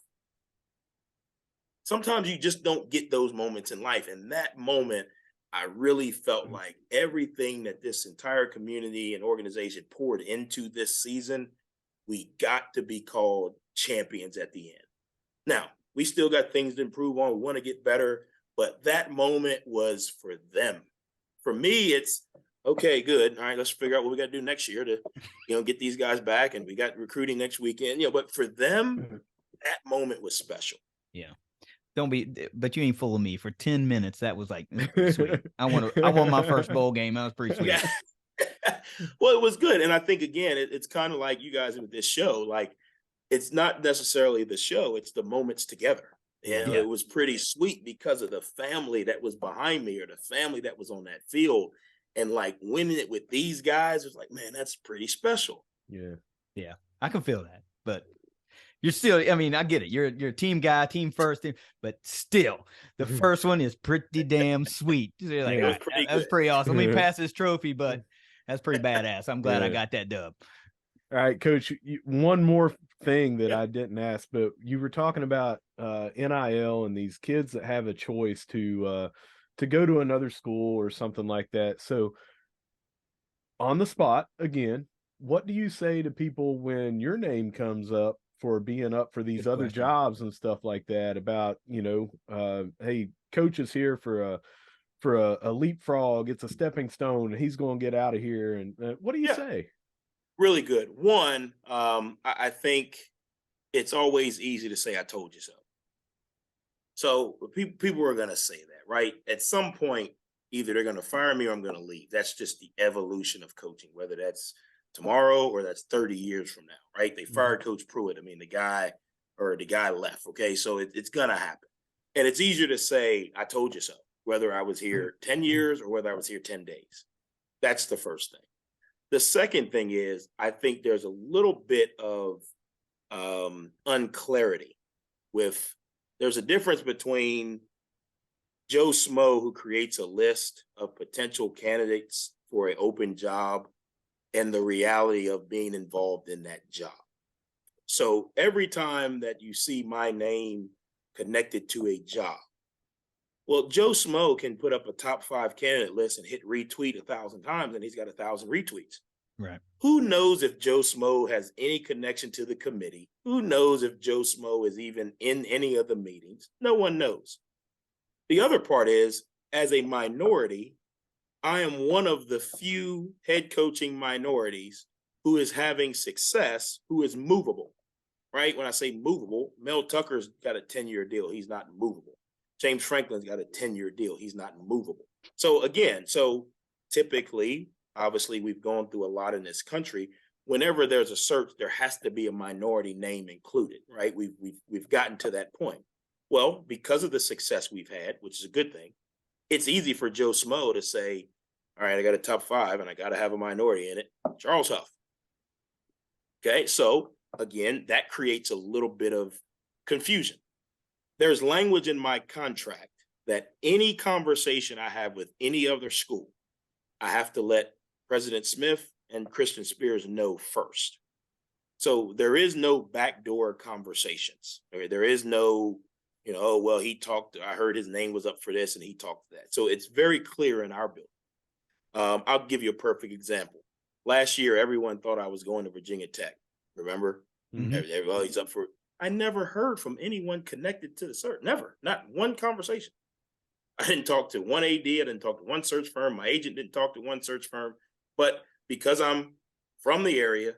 Sometimes you just don't get those moments in life. And that moment, I really felt like everything that this entire community and organization poured into this season, we got to be called champions at the end. Now, we still got things to improve on. We want to get better, but that moment was for them. For me, it's okay, good. All right, let's figure out what we got to do next year to, get these guys back. And we got recruiting next weekend, but for them, that moment was special. Yeah. Don't be, but you ain't fooling me. For 10 minutes, that was like, that's pretty sweet. I won my first bowl game. That was pretty sweet. Yeah. Well, it was good. And I think, again, it's kind of like you guys with this show. Like, it's not necessarily the show, it's the moments together. And Yeah. it was pretty sweet because of the family that was behind me or the family that was on that field. And like winning it with these guys, it was like, man, that's pretty special. Yeah. Yeah. I can feel that. But you're still, I mean, I get it. You're a team guy, team first, but still, the first one is pretty damn sweet. You're like, Yeah, that was pretty awesome. Let me pass this trophy, but that's pretty badass. I'm glad I got that dub. All right, Coach, one more thing that I didn't ask, but you were talking about NIL and these kids that have a choice to go to another school or something like that. So on the spot, again, what do you say to people when your name comes up for being up for these other jobs and stuff like that about, hey, coach is here for a leapfrog, it's a stepping stone, he's going to get out of here. And what do you say? Really good. One, I think it's always easy to say, I told you so. So people are going to say that, right? At some point, either they're going to fire me or I'm going to leave. That's just the evolution of coaching, whether that's tomorrow or that's 30 years from now, right? They fired Coach Pruitt. I mean, the guy left. Okay. So it's going to happen. And it's easier to say, I told you so, whether I was here 10 years or whether I was here 10 days. That's the first thing. The second thing is, I think there's a little bit of unclarity with, there's a difference between Joe Smo, who creates a list of potential candidates for an open job, and the reality of being involved in that job. So every time that you see my name connected to a job, well, Joe Smo can put up a top 5 candidate list and hit retweet 1,000 times, and he's got 1,000 retweets. Right. Who knows if Joe Smo has any connection to the committee? Who knows if Joe Smo is even in any of the meetings? No one knows. The other part is, as a minority, I am one of the few head coaching minorities who is having success, who is movable, right? When I say movable, Mel Tucker's got a 10-year deal. He's not movable. James Franklin's got a 10-year deal. He's not movable. So again, typically, obviously, we've gone through a lot in this country. Whenever there's a search, there has to be a minority name included, right? We've gotten to that point. Well, because of the success we've had, which is a good thing, it's easy for Joe Smo to say, all right, I got a top 5 and I got to have a minority in it. Charles Huff. Okay, so again, that creates a little bit of confusion. There's language in my contract that any conversation I have with any other school, I have to let President Smith and Christian Spears know first. So there is no backdoor conversations. There is no, oh, well, I heard his name was up for this and he talked to that. So it's very clear in our bill. I'll give you a perfect example. Last year, everyone thought I was going to Virginia Tech. Remember? Oh, he's up for it. I never heard from anyone connected to the search. Never. Not one conversation. I didn't talk to one AD. I didn't talk to one search firm. My agent didn't talk to one search firm. But because I'm from the area,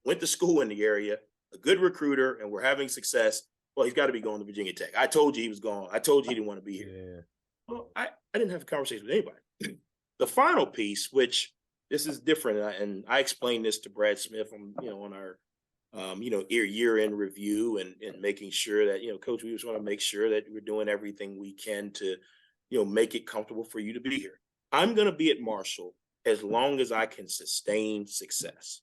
went to school in the area, a good recruiter, and we're having success, well, he's got to be going to Virginia Tech. I told you he was gone. I told you he didn't want to be here. Yeah. Well, I didn't have a conversation with anybody. The final piece, which this is different, and I explained this to Brad Smith on our year-end review and making sure that, Coach, we just want to make sure that we're doing everything we can to, make it comfortable for you to be here. I'm going to be at Marshall as long as I can sustain success.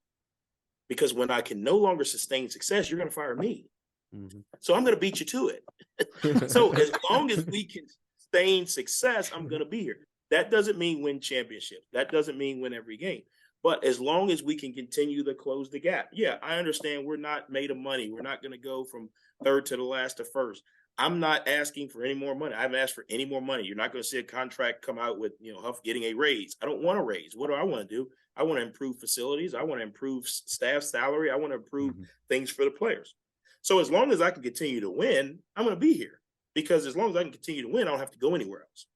Because when I can no longer sustain success, you're going to fire me. Mm-hmm. So I'm going to beat you to it. So as long as we can sustain success, I'm going to be here. That doesn't mean win championships. That doesn't mean win every game. But as long as we can continue to close the gap. Yeah, I understand we're not made of money. We're not going to go from third to the last to first. I'm not asking for any more money. I haven't asked for any more money. You're not going to see a contract come out with, Huff getting a raise. I don't want a raise. What do I want to do? I want to improve facilities. I want to improve staff salary. I want to improve things for the players. So as long as I can continue to win, I'm going to be here. Because as long as I can continue to win, I don't have to go anywhere else.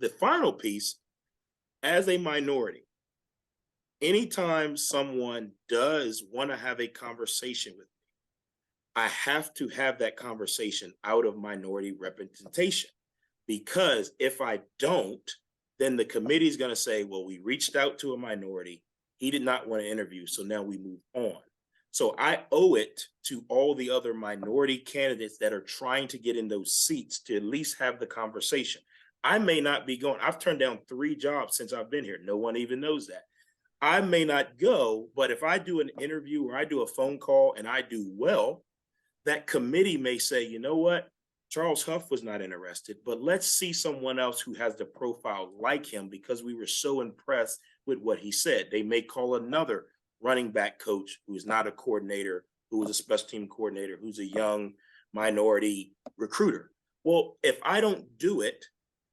The final piece, as a minority, anytime someone does want to have a conversation with me, I have to have that conversation out of minority representation, because if I don't, then the committee is going to say, well, we reached out to a minority. He did not want to interview, so now we move on. So I owe it to all the other minority candidates that are trying to get in those seats to at least have the conversation. I may not be going. I've turned down 3 jobs since I've been here. No one even knows that. I may not go, but if I do an interview or I do a phone call and I do well, that committee may say, you know what? Charles Huff was not interested, but let's see someone else who has the profile like him, because we were so impressed with what he said. They may call another running back coach who is not a coordinator, who is a special team coordinator, who's a young minority recruiter. Well, if I don't do it,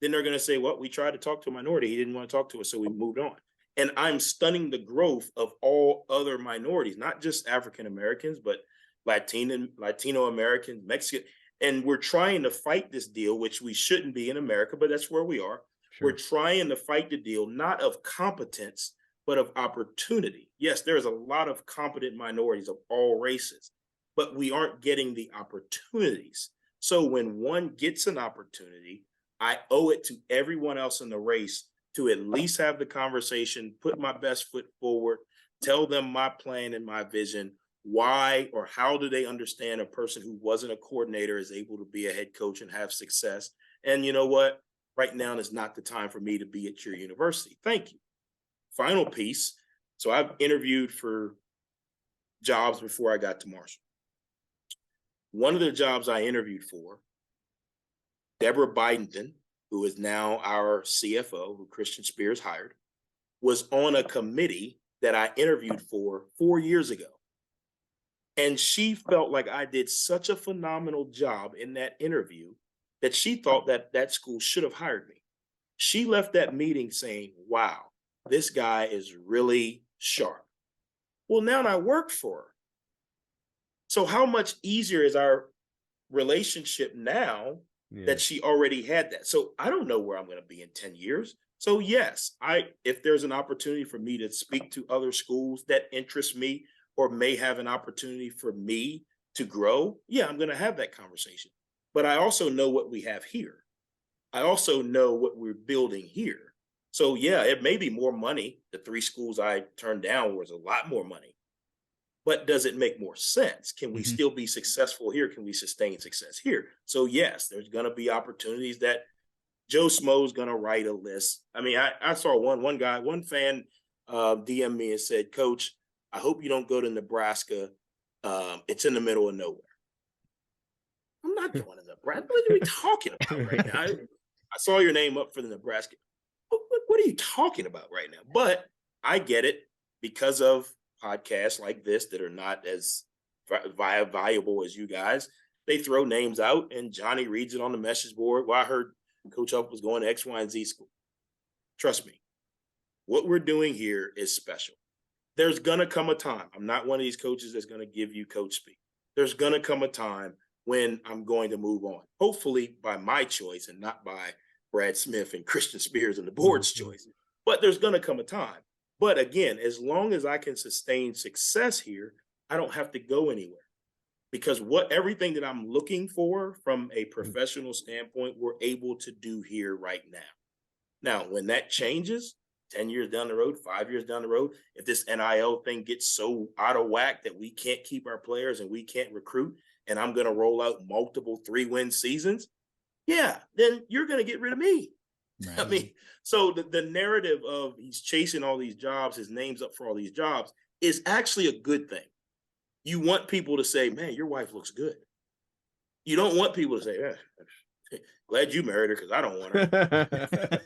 then they're going to say, well, we tried to talk to a minority. He didn't want to talk to us, so we moved on. And I'm stunning the growth of all other minorities, not just African Americans, but Latino Americans, Mexican. And we're trying to fight this deal, which we shouldn't be in America, but that's where we are. Sure. We're trying to fight the deal, not of competence, but of opportunity. Yes, there's a lot of competent minorities of all races, but we aren't getting the opportunities. So when one gets an opportunity, I owe it to everyone else in the race to at least have the conversation, put my best foot forward, tell them my plan and my vision. Why or how do they understand a person who wasn't a coordinator is able to be a head coach and have success? And you know what? Right now is not the time for me to be at your university. Thank you. Final piece. So I've interviewed for jobs before I got to Marshall. One of the jobs I interviewed for, Deborah Bidington, who is now our CFO, who Christian Spears hired, was on a committee that I interviewed for 4 years ago. And she felt like I did such a phenomenal job in that interview that she thought that that school should have hired me. She left that meeting saying, wow, this guy is really sharp. Well, now I work for her. So how much easier is our relationship now that she already had that? So I don't know where I'm going to be in 10 years. So yes, if there's an opportunity for me to speak to other schools that interest me, or may have an opportunity for me to grow, yeah, I'm going to have that conversation. But I also know what we have here. I also know what we're building here. So yeah, it may be more money. The 3 schools I turned down was a lot more money. But does it make more sense? Can we still be successful here? Can we sustain success here? So yes, there's going to be opportunities that Joe Smo's going to write a list. I mean, I saw one fan DM me and said, Coach, I hope you don't go to Nebraska. It's in the middle of nowhere. I'm not going to Nebraska. What are we talking about right now? I saw your name up for the Nebraska. What are you talking about right now? But I get it, because of podcasts like this that are not as valuable as you guys. They throw names out and Johnny reads it on the message board. Well, I heard Coach Huff was going to X, Y, and Z school. Trust me, what we're doing here is special. There's going to come a time. I'm not one of these coaches that's going to give you coach speak. There's going to come a time when I'm going to move on, hopefully by my choice and not by Brad Smith and Christian Spears and the board's choice. But there's going to come a time. But again, as long as I can sustain success here, I don't have to go anywhere, because everything that I'm looking for from a professional standpoint, we're able to do here right now. Now, when that changes, 10 years down the road, 5 years down the road, if this NIL thing gets so out of whack that we can't keep our players and we can't recruit, and I'm going to roll out multiple 3-win seasons, yeah, then you're going to get rid of me. Right. I mean, so the narrative of he's chasing all these jobs, his name's up for all these jobs, is actually a good thing. You want people to say, man, your wife looks good. You don't want people to say, glad you married her because I don't want her.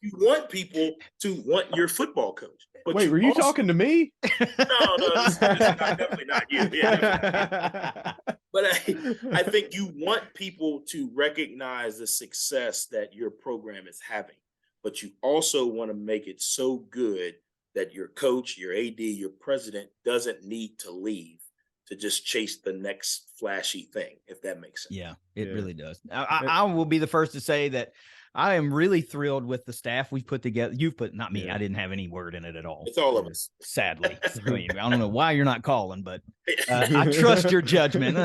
You want people to want your football coach. But wait, were you talking to me? No, this is definitely not you. Yeah, but I think you want people to recognize the success that your program is having, but you also want to make it so good that your coach, your AD, your president doesn't need to leave to just chase the next flashy thing, if that makes sense. Yeah, it really does. I will be the first to say that I am really thrilled with the staff we've put together. You've put, not me. Yeah. I didn't have any word in it at all. It's all of us. Sadly. I mean, I don't know why you're not calling, but I trust your judgment.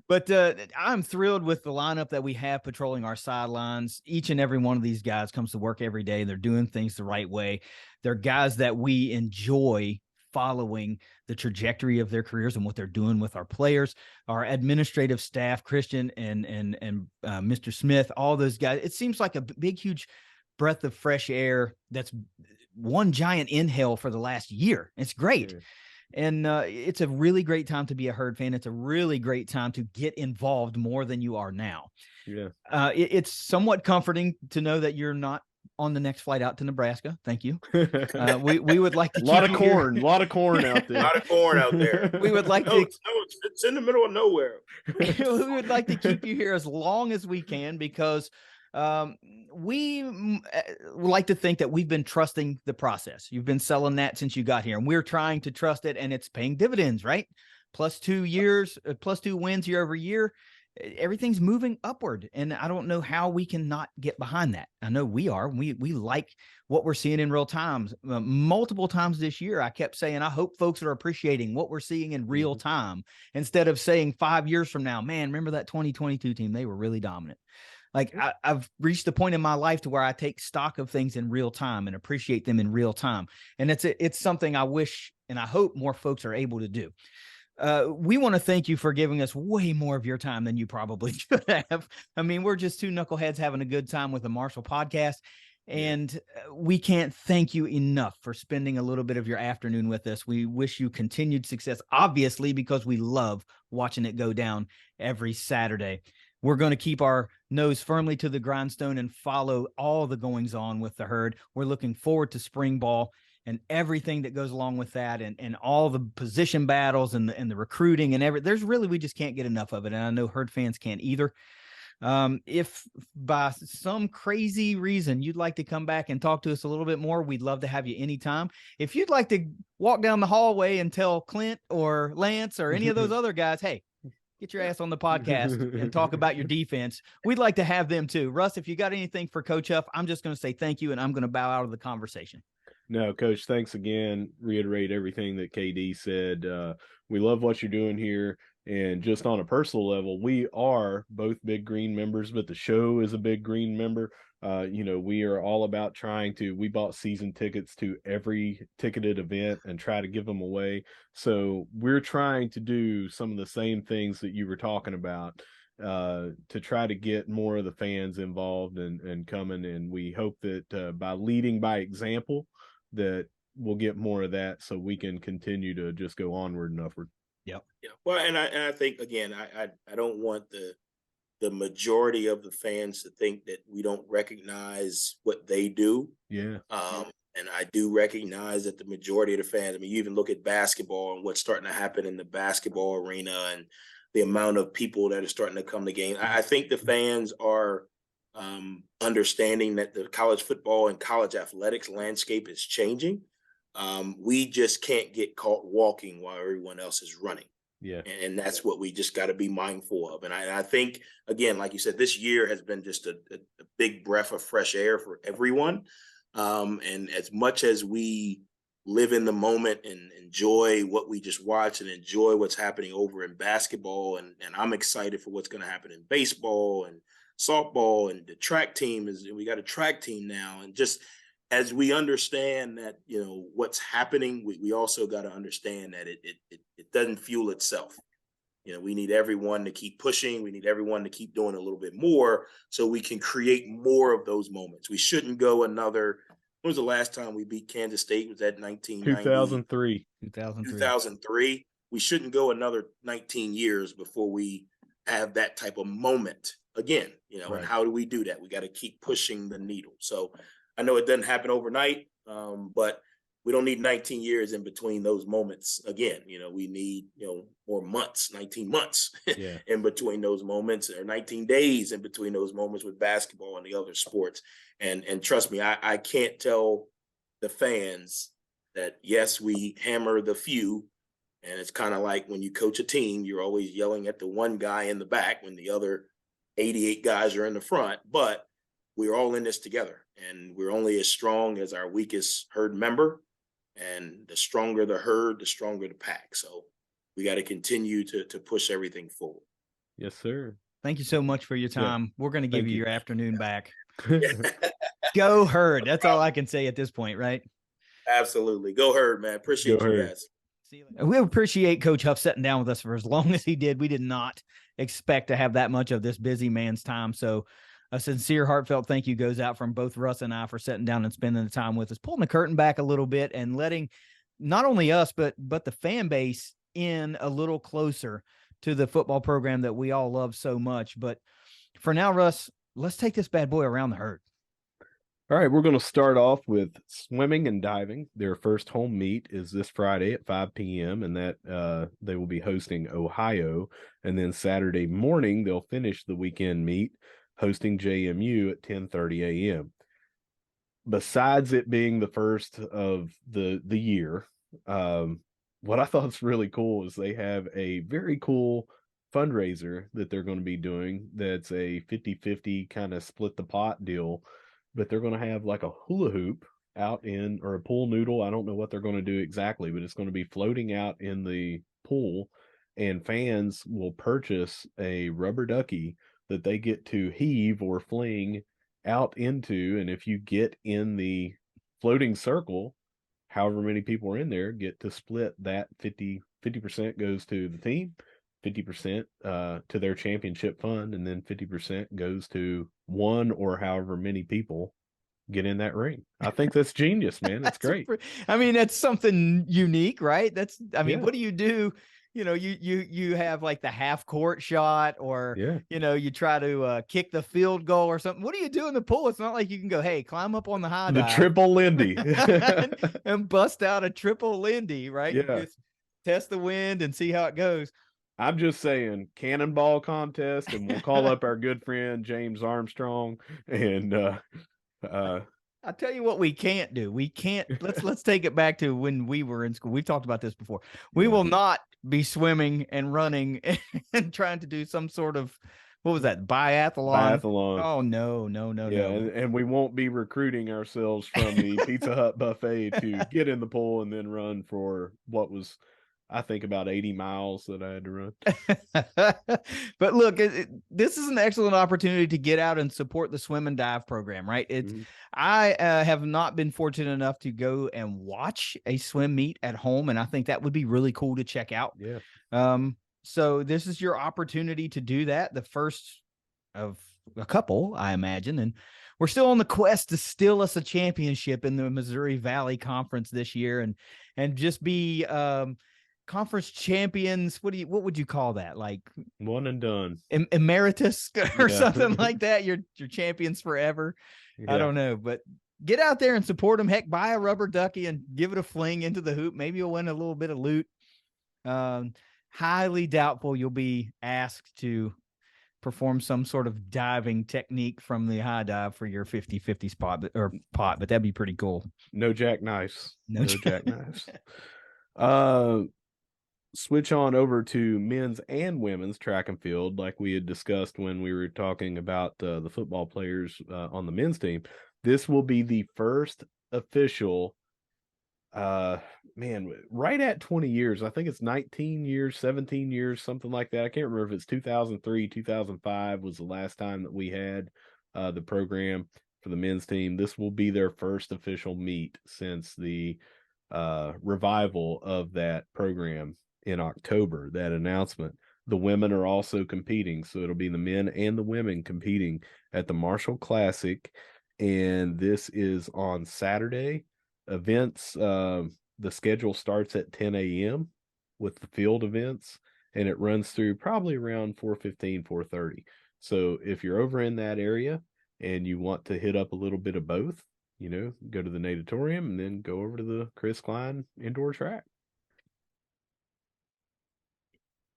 But I'm thrilled with the lineup that we have patrolling our sidelines. Each and every one of these guys comes to work every day. They're doing things the right way. They're guys that we enjoy following the trajectory of their careers and what they're doing with our players, our administrative staff, Christian and Mr. Smith, all those guys. It seems like a big, huge breath of fresh air. That's one giant inhale for the last year. It's great. Yeah. And it's a really great time to be a Herd fan. It's a really great time to get involved more than you are now. Yeah. It's somewhat comforting to know that you're not on the next flight out to Nebraska. Thank you. We would like to a lot of corn out there. A lot of corn out there. We would like it's in the middle of nowhere. We would like to keep you here as long as we can, because we like to think that we've been trusting the process. You've been selling that since you got here, and we're trying to trust it, and it's paying dividends, right? Plus 2 wins year over year. Everything's moving upward, and I don't know how we can not get behind that. I know we are. We like what we're seeing in real time. Multiple times this year, I kept saying, I hope folks are appreciating what we're seeing in real time, instead of saying 5 years from now, man, remember that 2022 team? They were really dominant. Like I've reached a point in my life to where I take stock of things in real time and appreciate them in real time. And it's something I wish and I hope more folks are able to do. We want to thank you for giving us way more of your time than you probably should have. I mean, we're just two knuckleheads having a good time with the Marshall podcast, and we can't thank you enough for spending a little bit of your afternoon with us. We wish you continued success, obviously, because we love watching it go down every Saturday. We're going to keep our nose firmly to the grindstone and follow all the goings on with the Herd. We're looking forward to spring ball and everything that goes along with that, and all the position battles and the recruiting and we just can't get enough of it. And I know Herd fans can't either. If by some crazy reason you'd like to come back and talk to us a little bit more, we'd love to have you anytime. If you'd like to walk down the hallway and tell Clint or Lance or any of those other guys, hey, get your ass on the podcast and talk about your defense, we'd like to have them too. Russ, if you got anything for Coach Huff, I'm just going to say thank you, and I'm going to bow out of the conversation. No, Coach, thanks again. Reiterate everything that KD said. We love what you're doing here. And just on a personal level, we are both Big Green members, but the show is a Big Green member. We are all about we bought season tickets to every ticketed event and try to give them away. So we're trying to do some of the same things that you were talking about, to try to get more of the fans involved and coming. And we hope that by leading by example, that we'll get more of that, so we can continue to just go onward and upward. Yep. Yeah. Well, and I think, again, I don't want the majority of the fans to think that we don't recognize what they do. Yeah. And I do recognize that the majority of the fans, I mean, you even look at basketball and what's starting to happen in the basketball arena and the amount of people that are starting to come to games. I think the fans are understanding that the college football and college athletics landscape is changing. We just can't get caught walking while everyone else is running. Yeah. And that's what we just got to be mindful of. And I think, again, like you said, this year has been just a big breath of fresh air for everyone. And as much as we live in the moment and enjoy what we just watched and enjoy what's happening over in basketball, and I'm excited for what's going to happen in baseball and softball, and the track team we got a track team now. And just as we understand that, what's happening, we also got to understand that it doesn't fuel itself. We need everyone to keep pushing. We need everyone to keep doing a little bit more so we can create more of those moments. We shouldn't go another. When was the last time we beat Kansas State? Was that 2003. 2003. We shouldn't go another 19 years before we have that type of moment again, Right. And how do we do that? We got to keep pushing the needle. So I know it doesn't happen overnight, but we don't need 19 years in between those moments again. We need, more months, 19 months in between those moments, or 19 days in between those moments with basketball and the other sports. And trust me, I can't tell the fans that, yes, we hammer the few. And it's kind of like when you coach a team, you're always yelling at the one guy in the back when the other 88 guys are in the front. But we're all in this together, and we're only as strong as our weakest herd member. And the stronger the herd, the stronger the pack. So we got to continue to push everything forward. Yes, sir. Thank you so much for your time. We're going to give you your afternoon back. Go herd. That's all I can say at this point, right? Absolutely. Go herd, man. Appreciate you guys. We appreciate Coach Huff sitting down with us for as long as he did. We did not expect to have that much of this busy man's time. So a sincere, heartfelt thank you goes out from both Russ and I for sitting down and spending the time with us, pulling the curtain back a little bit and letting not only us, but the fan base in a little closer to the football program that we all love so much. But for now, Russ, let's take this bad boy around the herd. All right, we're going to start off with swimming and diving. Their first home meet is this Friday at 5 p.m., and that they will be hosting Ohio. And then Saturday morning, they'll finish the weekend meet hosting JMU at 10:30 a.m. Besides it being the first of the year, what I thought is really cool is they have a very cool fundraiser that they're going to be doing that's a 50-50 kind of split the pot deal. But they're going to have like a hula hoop out in, or a pool noodle. I don't know what they're going to do exactly, but it's going to be floating out in the pool, and fans will purchase a rubber ducky that they get to heave or fling out into. And if you get in the floating circle, however many people are in there get to split that 50% goes to the team, 50% to their championship fund, and then 50% goes to one or however many people get in that ring. I think that's genius, man. That's great. I mean, that's something unique, right? What do you do? You know, you have like the half court shot, or, you know, you try to kick the field goal or something. What do you do in the pool? It's not like you can go, hey, climb up on the high dive. The triple Lindy. and bust out a triple Lindy, right? Yeah. Just test the wind and see how it goes. I'm just saying, cannonball contest, and we'll call up our good friend James Armstrong. And I'll tell you what we can't do. We can't. Let's take it back to when we were in school. We've talked about this before. We will not be swimming and running and trying to do some sort of, what was that, biathlon? Oh, no. And we won't be recruiting ourselves from the Pizza Hut buffet to get in the pool and then run for what was, I think, about 80 miles that I had to run. But look, this is an excellent opportunity to get out and support the swim and dive program, right? I have not been fortunate enough to go and watch a swim meet at home, and I think that would be really cool to check out. Yeah. So this is your opportunity to do that, the first of a couple, I imagine, and we're still on the quest to steal us a championship in the Missouri Valley Conference this year, and just be conference champions. What would you call that? Like one and done, emeritus or something like that. You're champions forever. Yeah. I don't know, but get out there and support them. Heck, buy a rubber ducky and give it a fling into the hoop. Maybe you'll win a little bit of loot. Highly doubtful you'll be asked to perform some sort of diving technique from the high dive for your 50-50 spot or pot, but that'd be pretty cool. No jackknives. No jackknives. Switch on over to men's and women's track and field, like we had discussed when we were talking about the football players on the men's team. This will be the first official, right at 20 years. I think it's 19 years, 17 years, something like that. I can't remember if it's 2003, 2005 was the last time that we had the program for the men's team. This will be their first official meet since the revival of that program in October, that announcement. The women are also competing, so it'll be the men and the women competing at the Marshall Classic, and this is on Saturday. Events, the schedule starts at 10 a.m. with the field events, and it runs through probably around 4:15, 4:30. So if you're over in that area and you want to hit up a little bit of both, you know, go to the natatorium and then go over to the Chris Klein indoor track.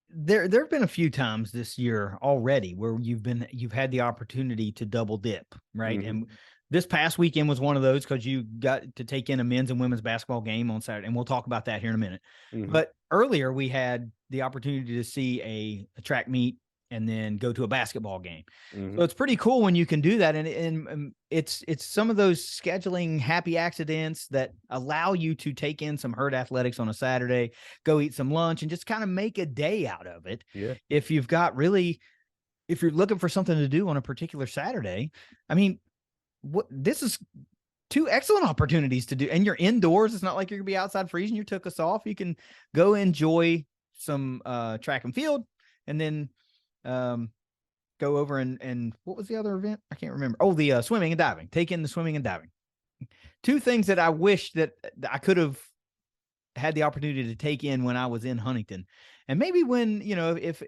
There have been a few times this year already where you've had the opportunity to double dip, right? Mm-hmm. And this past weekend was one of those because you got to take in a men's and women's basketball game on Saturday, and we'll talk about that here in a minute. Mm-hmm. But earlier we had the opportunity to see a track meet and then go to a basketball game. Mhm. So it's pretty cool when you can do that. And it's some of those scheduling happy accidents that allow you to take in some herd athletics on a Saturday, go eat some lunch, and just kind of make a day out of it. Yeah. If you're looking for something to do on a particular Saturday, I mean, this is two excellent opportunities to do. And you're indoors. It's not like you're gonna be outside freezing. You took us off. You can go enjoy some track and field, and then go over and what was the other event? I can't remember. Oh, the swimming and diving. Take in the swimming and diving. Two things that I wish that I could have had the opportunity to take in when I was in Huntington. And maybe when, if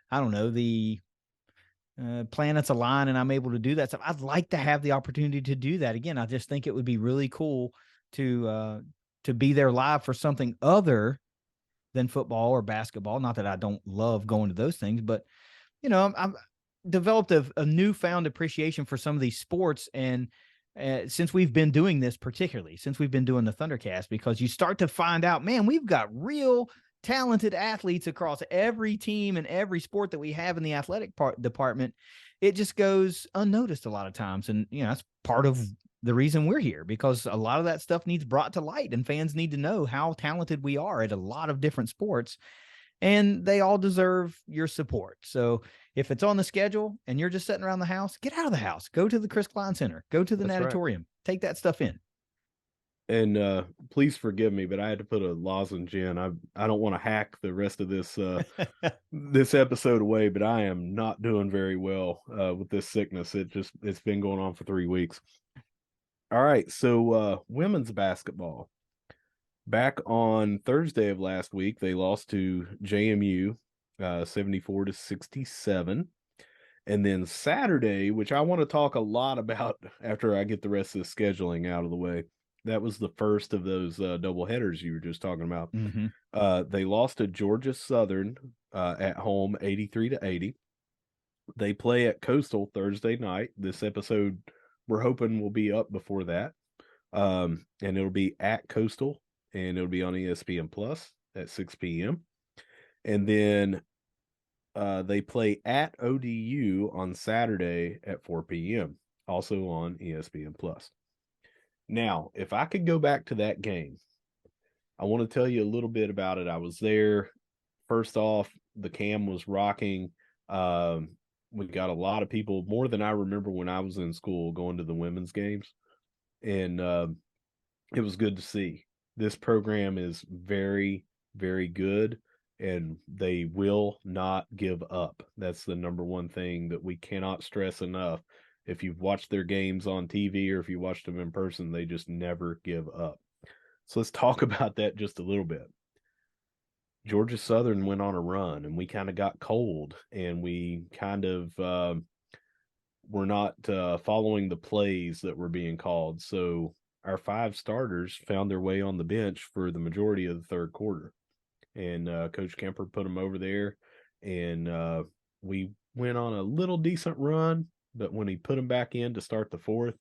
I don't know, the planets align and I'm able to do that stuff, I'd like to have the opportunity to do that again. I just think it would be really cool to be there live for something other than football or basketball. Not that I don't love going to those things, but I've developed a newfound appreciation for some of these sports. And since we've been doing this, particularly since we've been doing the ThunderCast, because you start to find out, man, we've got real talented athletes across every team and every sport that we have in the athletic department. It just goes unnoticed a lot of times. And, that's part of the reason we're here, because a lot of that stuff needs brought to light and fans need to know how talented we are at a lot of different sports. And they all deserve your support. So if it's on the schedule and you're just sitting around the house, get out of the house, go to the Chris Klein Center, go to the That's right. natatorium, take that stuff in. And please forgive me, but I had to put a lozenge in. I don't want to hack the rest of this this episode away, but I am not doing very well with this sickness. It's been going on for 3 weeks. All right, so women's basketball. Back on Thursday of last week, they lost to JMU 74-67. And then Saturday, which I want to talk a lot about after I get the rest of the scheduling out of the way, that was the first of those double headers you were just talking about. Mm-hmm. They lost to Georgia Southern at home 83-80. They play at Coastal Thursday night. This episode, we're hoping, will be up before that. And it'll be at Coastal, and it'll be on ESPN Plus at 6 p.m. And then they play at ODU on Saturday at 4 p.m., also on ESPN Plus. Now, if I could go back to that game, I want to tell you a little bit about it. I was there. First off, the cam was rocking. We got a lot of people, more than I remember when I was in school, going to the women's games. And it was good to see. This program is very, very good, and they will not give up. That's the number one thing that we cannot stress enough. If you've watched their games on TV or if you watched them in person, they just never give up. So let's talk about that just a little bit. Georgia Southern went on a run, and we kind of got cold, and we kind of were not following the plays that were being called. So our 5 starters found their way on the bench for the majority of the third quarter. And Coach Kemper put them over there, and we went on a little decent run. But when he put them back in to start the fourth,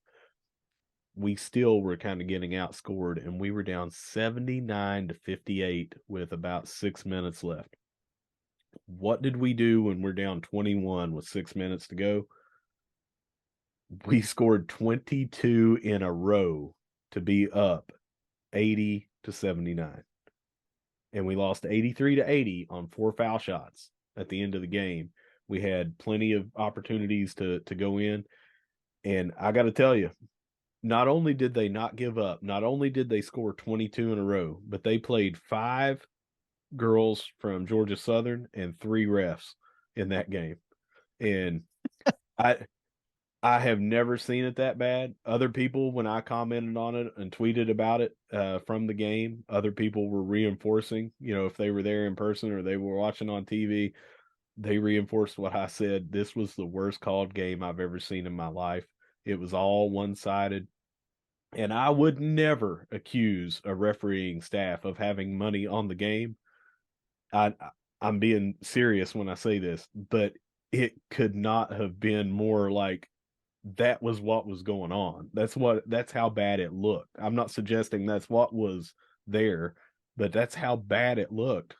we still were kind of getting outscored, and we were down 79-58 with about 6 minutes left. What did we do when we're down 21 with 6 minutes to go? We scored 22 in a row to be up 80-79. And we lost 83-80 on 4 foul shots at the end of the game. We had plenty of opportunities to go in. And I got to tell you, not only did they not give up, not only did they score 22 in a row, but they played 5 girls from Georgia Southern and 3 refs in that game. And I have never seen it that bad. Other people, when I commented on it and tweeted about it from the game, other people were reinforcing, if they were there in person or they were watching on TV, they reinforced what I said. This was the worst called game I've ever seen in my life. It was all one-sided. And I would never accuse a refereeing staff of having money on the game. I'm being serious when I say this, but it could not have been more like that was what was going on. That's how bad it looked. I'm not suggesting that's what was there, but that's how bad it looked.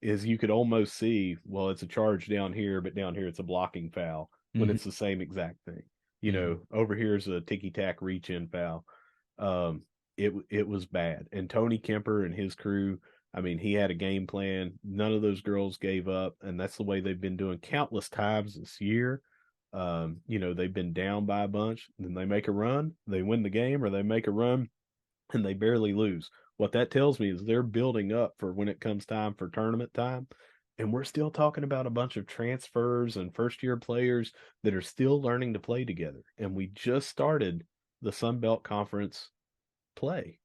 is you could almost see, well, it's a charge down here, but down here it's a blocking foul when it's the same exact thing. You know, over here's a ticky-tack reach-in foul. It was bad. And Tony Kemper and his crew, I mean, he had a game plan. None of those girls gave up, and that's the way they've been doing countless times this year. You know, they've been down by a bunch, then they make a run, they win the game, or they make a run and they barely lose. What that tells me is they're building up for when it comes time for tournament time. And we're still talking about a bunch of transfers and first year players that are still learning to play together. And we just started the Sun Belt Conference play.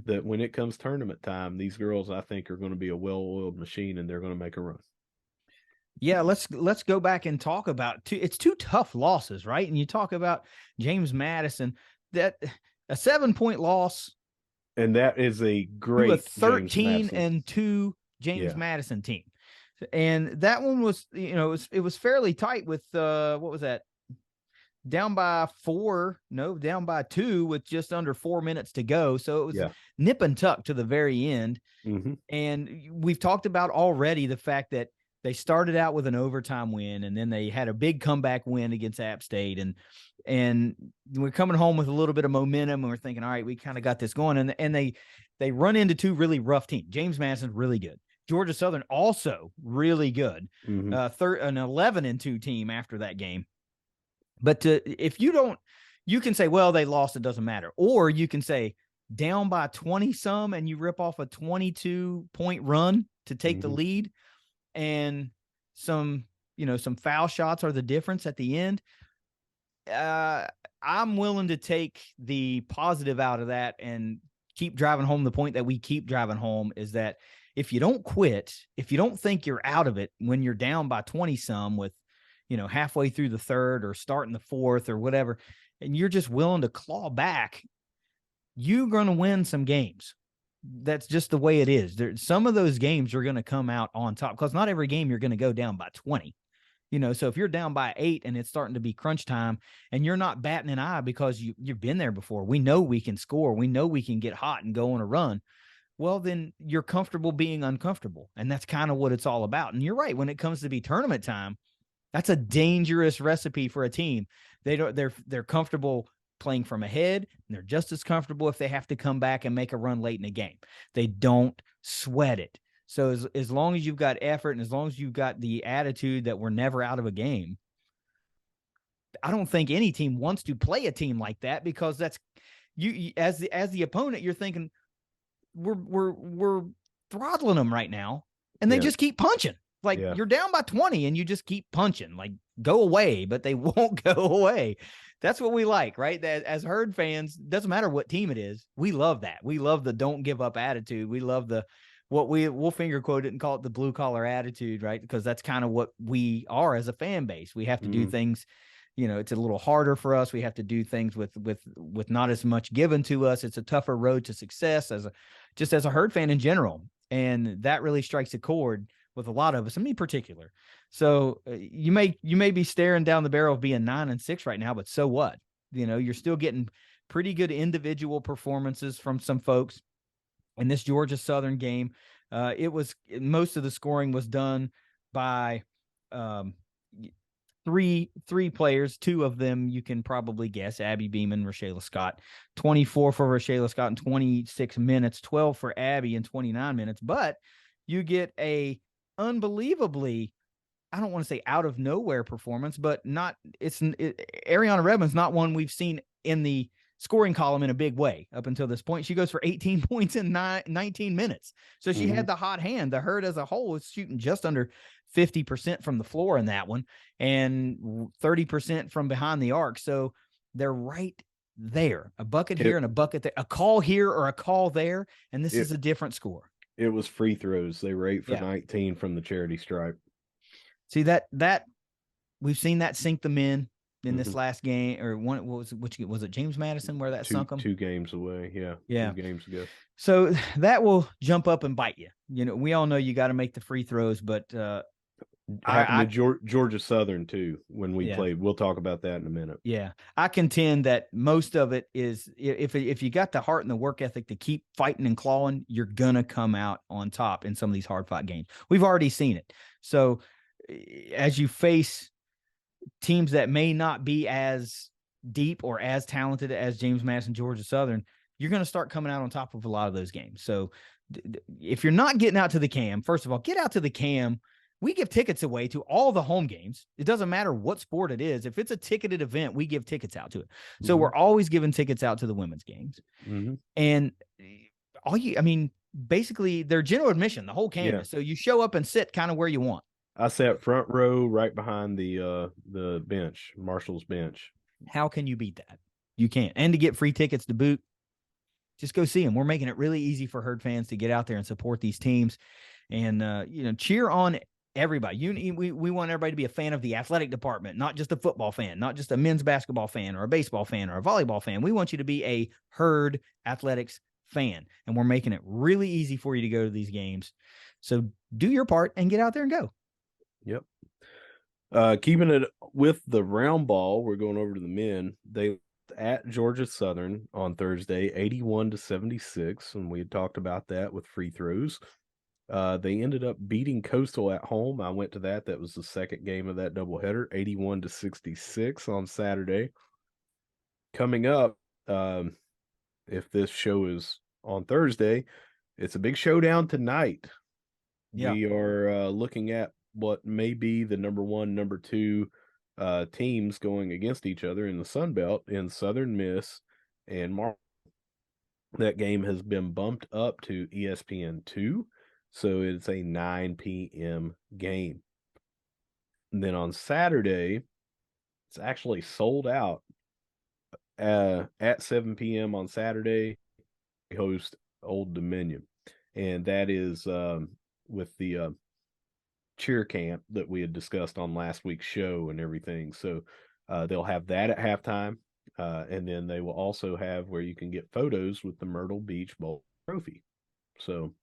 That when it comes tournament time, these girls, I think, are going to be a well-oiled machine and they're going to make a run. Yeah, let's go back and talk about it's two tough losses, right? And you talk about James Madison, that a 7-point loss, and that is a great to a 13-2 James Madison team. And that one was, you know, it was fairly tight with what was that? Down by 2 with just under 4 minutes to go. So it was nip and tuck to the very end. And we've talked about already the fact that they started out with an overtime win, and then they had a big comeback win against App State. And we're coming home with a little bit of momentum, and we're thinking, all right, we kind of got this going. And they run into two really rough teams. James Madison's really good. Georgia Southern also really good. An 11-2 team after that game. But if you don't, you can say, well, they lost, it doesn't matter. Or you can say down by 20 some and you rip off a 22-point run to take the lead, and some foul shots are the difference at the end. I'm willing to take the positive out of that and keep driving home the point that we keep driving home, is that if you don't quit, if you don't think you're out of it when you're down by 20 some with, you know, halfway through the third or starting the fourth or whatever, and you're just willing to claw back, you're going to win some games. That's just the way it is. Some of those games are going to come out on top, because not every game you're going to go down by 20. You know, so if you're down by 8 and it's starting to be crunch time and you're not batting an eye because you've been there before, we know we can score, we know we can get hot and go on a run, well, then you're comfortable being uncomfortable. And that's kind of what it's all about. And you're right, when it comes to be tournament time, that's a dangerous recipe for a team. They're comfortable playing from ahead, and they're just as comfortable if they have to come back and make a run late in a game. They don't sweat it. So as long as you've got effort and as long as you've got the attitude that we're never out of a game, I don't think any team wants to play a team like that, because that's you as the opponent, you're thinking we're throttling them right now, and they just keep punching. Like you're down by 20 and you just keep punching, like go away, but they won't go away. That's what we like, right? That as Herd fans, doesn't matter what team it is. We love that. We love the don't give up attitude. We love we'll finger quote it and call it the blue collar attitude, right? Because that's kind of what we are as a fan base. We have to do things, you know, it's a little harder for us. We have to do things with not as much given to us. It's a tougher road to success as a Herd fan in general. And that really strikes a chord with a lot of us, and me in particular. So you may be staring down the barrel of being 9-6 right now, but so what? You know, you're still getting pretty good individual performances from some folks in this Georgia Southern game. Most of the scoring was done by three players. 2 of them you can probably guess: Abby Beeman, Rashayla Scott. 24 for Rashayla Scott in 26 minutes, 12 for Abby in 29 minutes. But you get a unbelievably, I don't want to say out of nowhere performance, but Ariana Redmond's not one we've seen in the scoring column in a big way up until this point. She goes for 18 points in 19 minutes. So she had the hot hand. The Herd as a whole was shooting just under 50% from the floor in that one, and 30% from behind the arc. So they're right there, a bucket here and a bucket there, a call here or a call there. And this is a different score. It was free throws. They were 8 for 19 from the charity stripe. See that we've seen that sink them in this last game, or one. Was it James Madison where that sunk them? 2 games away. Yeah. 2 games ago. So that will jump up and bite you. You know, we all know you got to make the free throws, but Happened to Georgia Southern too when we Yeah. played. We'll talk about that in a minute. Yeah, I contend that most of it is if you got the heart and the work ethic to keep fighting and clawing, you're gonna come out on top in some of these hard fought games. We've already seen it. So as you face teams that may not be as deep or as talented as James Madison, Georgia Southern, you're going to start coming out on top of a lot of those games. So if you're not getting out to the CAM, first of all, get out to the CAM. We give tickets away to all the home games. It doesn't matter what sport it is. If it's a ticketed event, we give tickets out to it. So we're always giving tickets out to the women's games. And basically they're general admission, the whole campus. So you show up and sit kind of where you want. I sat front row right behind the bench, Marshall's bench. How can you beat that? You can't. And to get free tickets to boot, just go see them. We're making it really easy for Herd fans to get out there and support these teams and, cheer on everybody. We want everybody to be a fan of the athletic department, not just a football fan, not just a men's basketball fan or a baseball fan or a volleyball fan. We want you to be a Herd athletics fan, and we're making it really easy for you to go to these games. So do your part and get out there and go. Yep. Keeping it with the round ball, we're going over to the men. They at Georgia Southern on Thursday, 81-76, and we had talked about that with free throws. They ended up beating Coastal at home. I went to that. That was the second game of that doubleheader, 81-66 on Saturday. Coming up, if this show is on Thursday, it's a big showdown tonight. Yeah. We are looking at what may be the number 1, number 2 teams going against each other in the Sun Belt in Southern Miss and Marshall. That game has been bumped up to ESPN2, so it's a 9 p.m. game. And then on Saturday, it's actually sold out. At 7 p.m. on Saturday, we host Old Dominion, and that is with the cheer camp that we had discussed on last week's show and everything. So they'll have that at halftime, and then they will also have where you can get photos with the Myrtle Beach Bowl trophy. So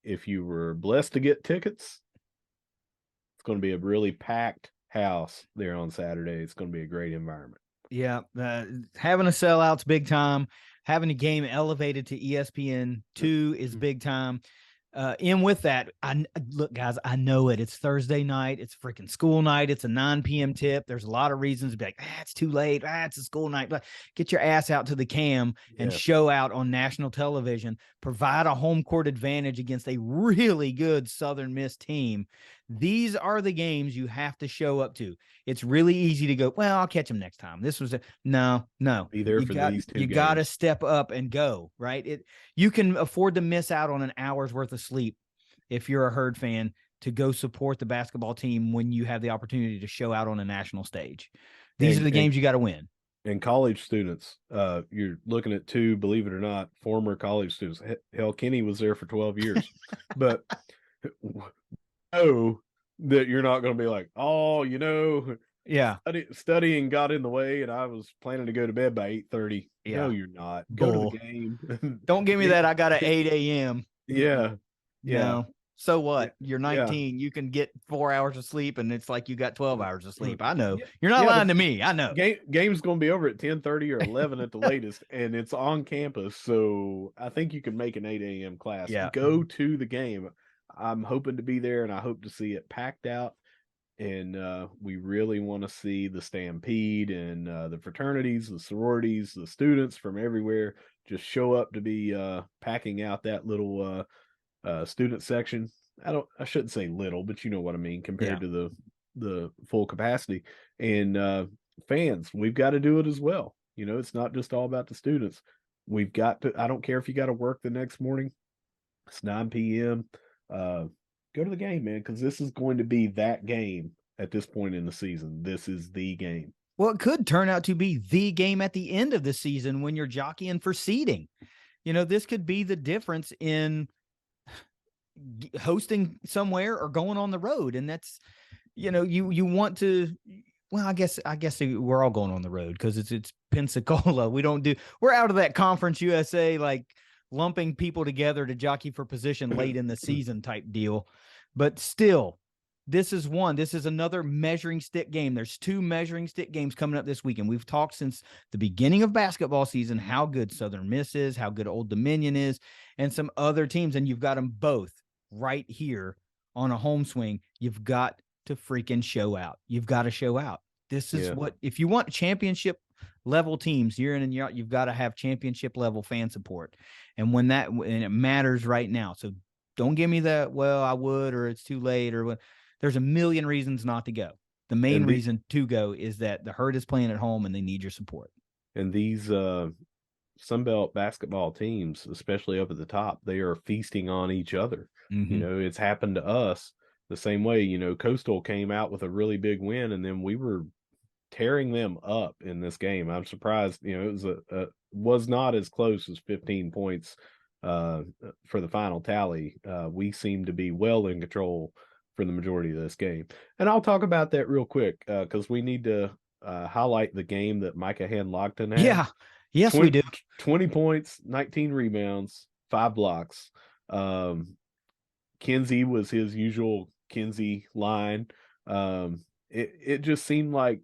if you were blessed to get tickets, it's going to be a really packed house there on Saturday. It's going to be a great environment. Yeah, having a sellout's big time. Having a game elevated to ESPN2 is big time. In with that, look, guys, I know it. It's Thursday night. It's freaking school night. It's a 9 p.m. tip. There's a lot of reasons to be like, it's too late. It's a school night. But get your ass out to the CAM and show out on national television. Provide a home court advantage against a really good Southern Miss team. These are the games you have to show up to. It's really easy to go, well, I'll catch them next time. This was no. Be there for these two games. You got to step up and go, right? You can afford to miss out on an hour's worth of sleep if you're a Herd fan to go support the basketball team when you have the opportunity to show out on a national stage. These are the games you got to win. And college students, you're looking at 2, believe it or not, former college students. Hell, Kenny was there for 12 years. But know that you're not going to be like, studying got in the way and I was planning to go to bed by 8:30. No, you're not. Go to the game. Don't give me that. I got an 8 a.m. Yeah. No. So what? You're 19. You can get 4 hours of sleep and it's like you got 12 hours of sleep. I know. You're not lying to me. I know. Game's going to be over at 10:30 or 11 at the latest, and it's on campus. So I think you can make an 8 a.m. class. Yeah. Go to the game. I'm hoping to be there, and I hope to see it packed out. And we really want to see the Stampede and the fraternities, the sororities, the students from everywhere just show up to be packing out that little student section. I shouldn't say little, but you know what I mean, compared to the full capacity. And fans, we've got to do it as well. It's not just all about the students. We've got to, I don't care if you got to work the next morning. It's 9 p.m. Go to the game, man, because this is going to be that game at this point in the season. This is the game. Well, it could turn out to be the game at the end of the season when you're jockeying for seeding. This could be the difference in hosting somewhere or going on the road. And that's, you want to, well, I guess we're all going on the road because it's Pensacola. We're out of that Conference USA, like lumping people together to jockey for position late in the season type deal. But still, this is one. This is another measuring stick game. There's 2 measuring stick games coming up this weekend. We've talked since the beginning of basketball season how good Southern Miss is, how good Old Dominion is, and some other teams, and you've got them both right here on a home swing. You've got to freaking show out. You've got to show out. This is what, if you want championship level teams year in and year out, you've got to have championship level fan support. And when that, and it matters right now. So don't give me that, well, I would, or it's too late, or what. There's a million reasons not to go. The main reason to go is that the Herd is playing at home and they need your support. And these Sunbelt basketball teams, especially up at the top, they are feasting on each other. Mm-hmm. You know, it's happened to us the same way. You know, Coastal came out with a really big win, and then we were tearing them up in this game. I'm surprised, you know, it was not as close as 15 points for the final tally. We seem to be well in control for the majority of this game. And I'll talk about that real quick because we need to highlight the game that Micah Hand-Logton had. Yeah. Yes, 20, we do. 20 points, 19 rebounds, 5 blocks. Kinsey was his usual Kinsey line. It just seemed like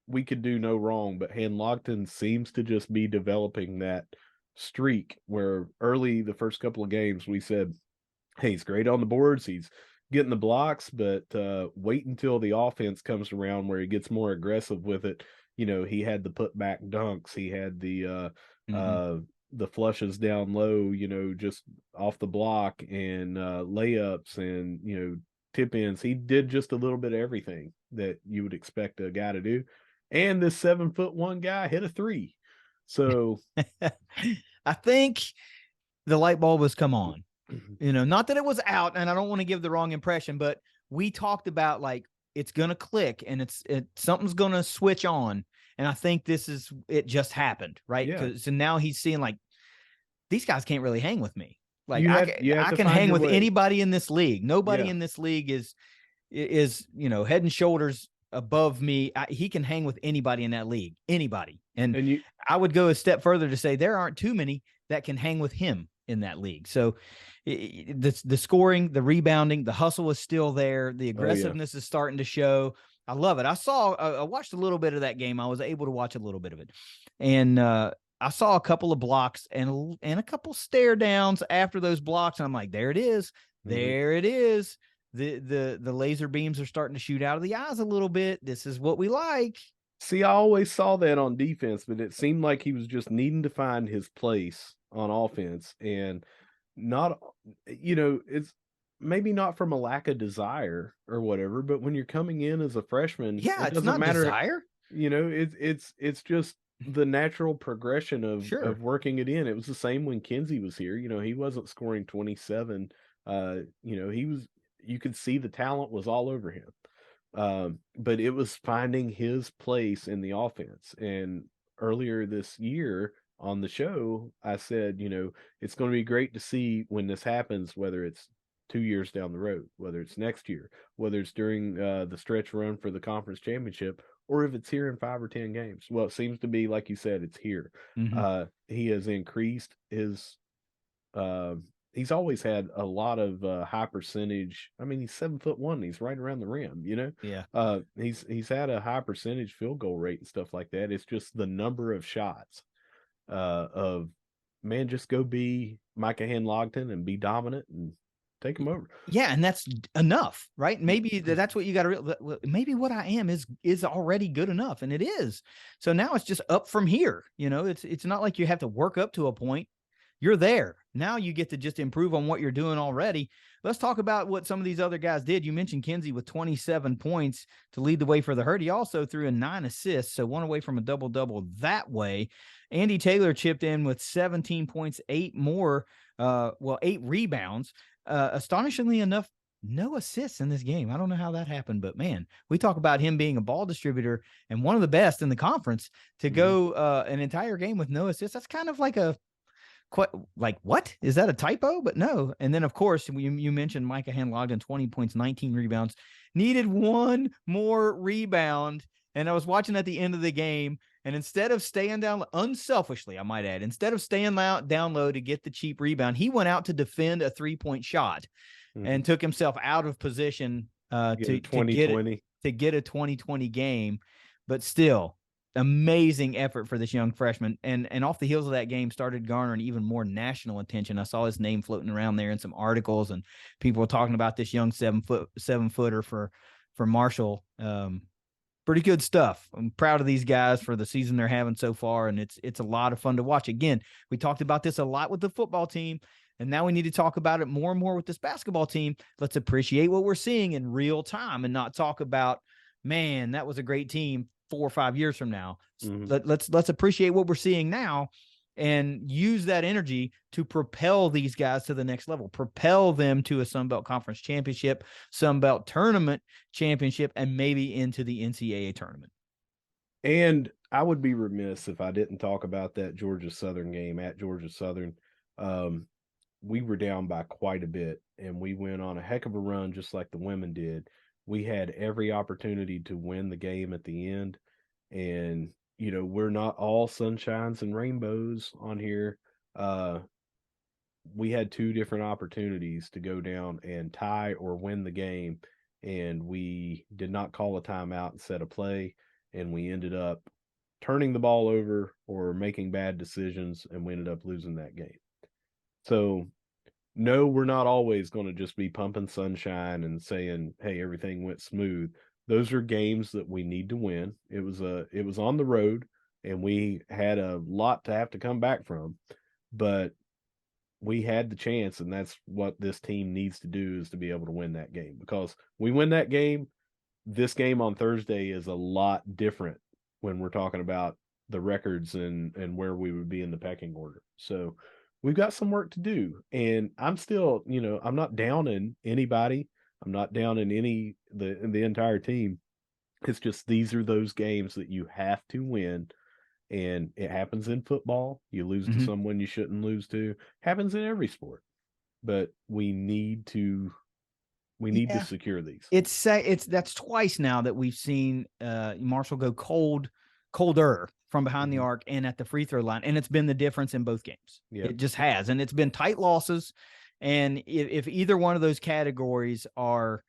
we could do no wrong, but Hand-Logton seems to just be developing that streak where early the first couple of games we said, hey, he's great on the boards, he's getting the blocks, but wait until the offense comes around where he gets more aggressive with it. You know, he had the putback dunks, he had the flushes down low, you know, just off the block, and layups, and, you know, tip ins. He did just a little bit of everything that you would expect a guy to do. And this 7'1" guy hit a 3. So I think the light bulb has come on. You know, not that it was out, and I don't want to give the wrong impression, but we talked about like it's gonna click and something's gonna switch on, and I think it just happened, right? Yeah. So now he's seeing like these guys can't really hang with me. Like you have I to can find hang your with way. anybody in this league. Nobody in this league is you know, head and shoulders above me. He can hang with anybody in that league, anybody. And I would go a step further to say there aren't too many that can hang with him in that league. So the scoring, the rebounding, the hustle is still there. The aggressiveness is starting to show. I love it. I watched a little bit of that game. I was able to watch a little bit of it. And I saw a couple of blocks and a couple stare downs after those blocks. And I'm like, there it is. There it is. The laser beams are starting to shoot out of the eyes a little bit. This is what we like. See, I always saw that on defense, but it seemed like he was just needing to find his place on offense, and not, you know, it's maybe not from a lack of desire or whatever, but when you're coming in as a freshman, it doesn't not matter. Desire. You know, it's just the natural progression of working it in. It was the same when Kinsey was here. You know, he wasn't scoring 27. You know, you could see the talent was all over him. But it was finding his place in the offense. And earlier this year on the show, I said, you know, it's going to be great to see when this happens, whether it's 2 years down the road, whether it's next year, whether it's during the stretch run for the conference championship, or if it's here in 5 or 10 games. Well, it seems to be, like you said, it's here. He has increased his he's always had a lot of high percentage. I mean, he's 7'1", he's right around the rim, you know? Yeah. He's had a high percentage field goal rate and stuff like that. It's just the number of shots of, man, just go be Micah Hand-Logton and be dominant and take him over. Yeah, and that's enough, right? Maybe that's what you got to maybe what I am is already good enough, and it is. So now it's just up from here. You know, it's not like you have to work up to a point. You're there. Now you get to just improve on what you're doing already. Let's talk about what some of these other guys did. You mentioned Kinsey with 27 points to lead the way for the Herd. He also threw in 9 assists, so one away from a double-double that way. Andy Taylor chipped in with 17 points, 8 rebounds. Astonishingly enough, no assists in this game. I don't know how that happened, but man, we talk about him being a ball distributor and one of the best in the conference to go an entire game with no assists. That's kind of like what is that, a typo? But no. And then of course you mentioned Micah Hand-Logton, 20 points, 19 rebounds, needed one more rebound. And I was watching at the end of the game, and instead of staying down, unselfishly, I might add, instead of staying down low to get the cheap rebound, he went out to defend a 3-point shot and took himself out of position to2020. get a 2020 game, but still amazing effort for this young freshman. And off the heels of that game started garnering even more national attention. I saw his name floating around there in some articles, and people were talking about this young 7-footer for Marshall. Pretty good stuff. I'm proud of these guys for the season they're having so far, and it's a lot of fun to watch. Again, we talked about this a lot with the football team, and now we need to talk about it more and more with this basketball team. Let's appreciate what we're seeing in real time and not talk about, man, that was a great team 4 or 5 years from now. Mm-hmm. Let's appreciate what we're seeing now and use that energy to propel these guys to the next level, propel them to a Sun Belt Conference championship, Sun Belt tournament championship, and maybe into the NCAA tournament. And I would be remiss if I didn't talk about that Georgia Southern game at Georgia Southern. We were down by quite a bit, and we went on a heck of a run just like the women did. We had every opportunity to win the game at the end, and we're not all sunshines and rainbows on here. We had 2 different opportunities to go down and tie or win the game, and we did not call a timeout and set a play, and we ended up turning the ball over or making bad decisions, and we ended up losing that game. So, no, we're not always going to just be pumping sunshine and saying, hey, everything went smooth. Those are games that we need to win. It was on the road, and we had a lot to have to come back from, but we had the chance, and that's what this team needs to do, is to be able to win that game. Because we win that game, this game on Thursday is a lot different when we're talking about the records and where we would be in the pecking order. So we've got some work to do, and I'm still, I'm not down in anybody. I'm not down in the entire team. It's just these are those games that you have to win, and it happens in football. You lose to someone you shouldn't lose to. Happens in every sport, but we need to secure these. That's twice now that we've seen Marshall go colder from behind the arc and at the free throw line, and it's been the difference in both games. Yep. It just has, and it's been tight losses. And if either one of those categories are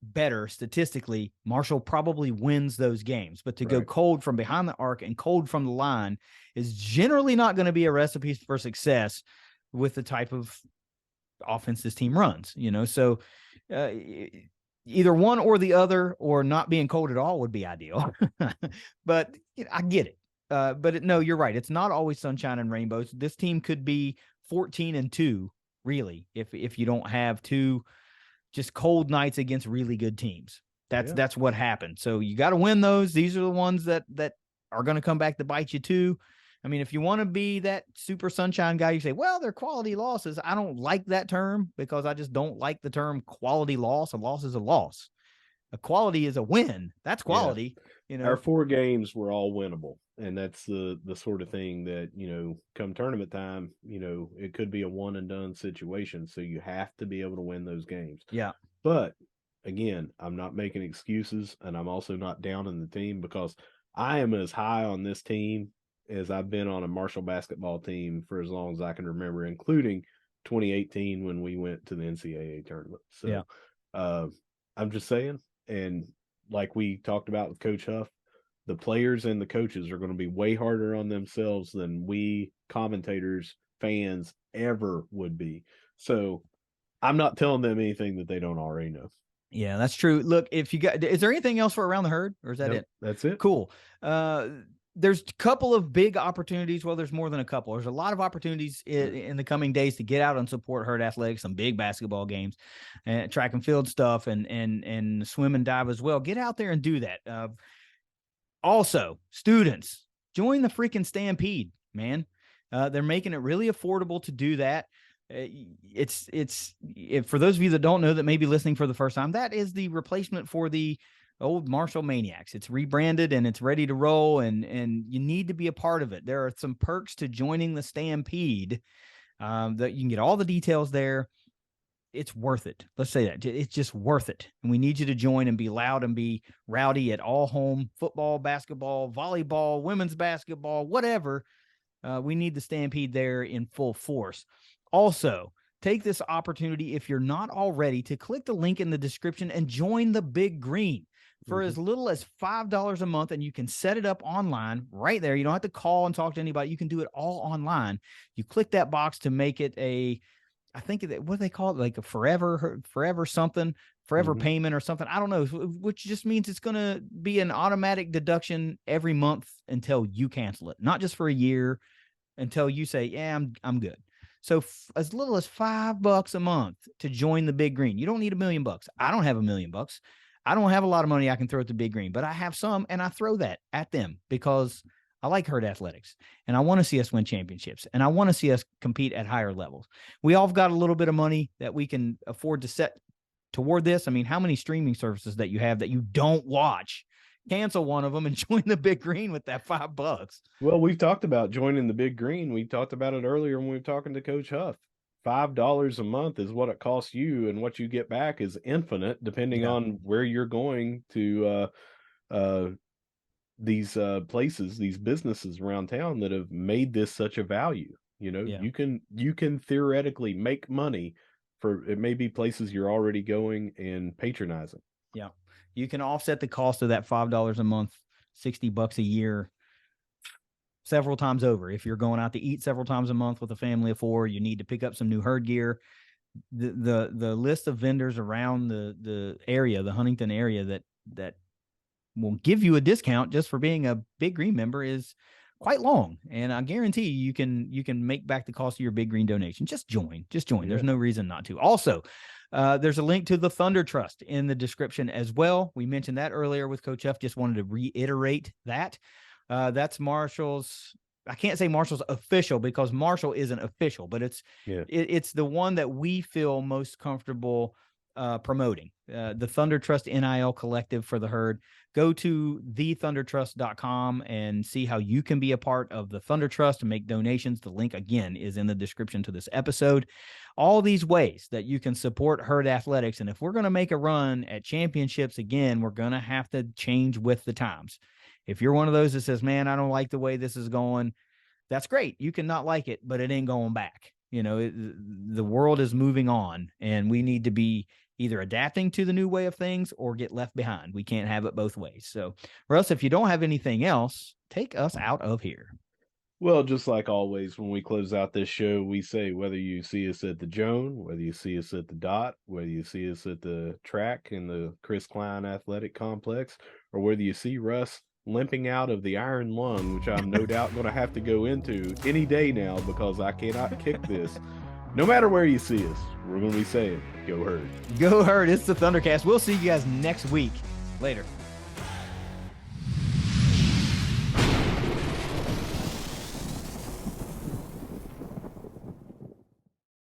better statistically, Marshall probably wins those games. But to go cold from behind the arc and cold from the line is generally not going to be a recipe for success with the type of offense this team runs. So either one or the other, or not being cold at all, would be ideal. But I get it. No, you're right. It's not always sunshine and rainbows. This team could be 14-2, really, if you don't have 2 just cold nights against really good teams. That's what happened. So you got to win those. These are the ones that are going to come back to bite you too. I mean, if you want to be that super sunshine guy, you say, well, they're quality losses. I don't like that term, because I just don't like the term quality loss. A loss is a loss. A quality is a win. That's quality. Our 4 games were all winnable. And that's the sort of thing that, come tournament time, it could be a one and done situation. So you have to be able to win those games. Yeah. But again, I'm not making excuses, and I'm also not down in the team, because I am as high on this team as I've been on a Marshall basketball team for as long as I can remember, including 2018 when we went to the NCAA tournament. So I'm just saying, and like we talked about with Coach Huff, the players and the coaches are going to be way harder on themselves than we commentators, fans ever would be. So I'm not telling them anything that they don't already know. Yeah, that's true. Look, is there anything else for Around the Herd, or is that Nope, it? That's it. Cool. There's a couple of big opportunities. Well, there's more than a couple. There's a lot of opportunities in the coming days to get out and support Herd Athletics, some big basketball games, and track and field stuff, and swim and dive as well. Get out there and do that. Also, students, join the freaking Stampede, man. They're making it really affordable to do that. It's for those of you that don't know, that may be listening for the first time, that is the replacement for the old Marshall Maniacs. It's rebranded and it's ready to roll, and you need to be a part of it. There are some perks to joining the Stampede that you can get all the details there. It's worth it. Let's say that. It's just worth it. And we need you to join and be loud and be rowdy at all home football, basketball, volleyball, women's basketball, whatever. We need the Stampede there in full force. Also, take this opportunity, if you're not already, to click the link in the description and join the Big Green for as little as $5 a month. And you can set it up online right there. You don't have to call and talk to anybody. You can do it all online. You click that box to make it I think, what do they call it? Like a forever something, forever payment or something. I don't know, which just means it's going to be an automatic deduction every month until you cancel it, not just for a year, until you say, yeah, I'm good. So as little as $5 a month to join the Big Green. You don't need $1 million. I don't have $1 million. I don't have a lot of money I can throw at the Big Green, but I have some, and I throw that at them because I like herd athletics, and I want to see us win championships, and I want to see us compete at higher levels. We all got a little bit of money that we can afford to set toward this. I mean, how many streaming services that you have that you don't watch? Cancel one of them and join the Big Green with that $5. Well, we've talked about joining the Big Green. We talked about it earlier when we were talking to Coach Huff. $5 a month is what it costs you, and what you get back is infinite, depending on where you're going to these places, these businesses around town that have made this such a value. You know, you can theoretically make money for, it may be places you're already going and patronizing. Yeah. You can offset the cost of that $5 a month, $60 a year, several times over. If you're going out to eat several times a month with a family of 4, you need to pick up some new herd gear. The list of vendors around the area, the Huntington area, that will give you a discount just for being a Big Green member is quite long. And I guarantee you can make back the cost of your Big Green donation. Just join. Yeah. There's no reason not to. Also, there's a link to the Thunder Trust in the description as well. We mentioned that earlier with Coach Huff. Just wanted to reiterate that. That's Marshall's. I can't say Marshall's official because Marshall isn't official, but it's the one that we feel most comfortable promoting. The Thunder Trust NIL Collective for the herd. Go to thethundertrust.com and see how you can be a part of the Thunder Trust and make donations. The link, again, is in the description to this episode. All these ways that you can support herd athletics. And if we're going to make a run at championships again, we're going to have to change with the times. If you're one of those that says, man, I don't like the way this is going, that's great. You can not like it, but it ain't going back. You know, the world is moving on, and we need to be either adapting to the new way of things or get left behind. We can't have it both ways. So, Russ, if you don't have anything else, take us out of here. Well, just like always, when we close out this show, we say whether you see us at the Joan, whether you see us at the Dot, whether you see us at the track in the Chris Klein Athletic Complex, or whether you see Russ limping out of the iron lung, which I'm no doubt going to have to go into any day now because I cannot kick this. No matter where you see us, we're going to be saying, go herd. Go herd. It's the ThunderCast. We'll see you guys next week. Later.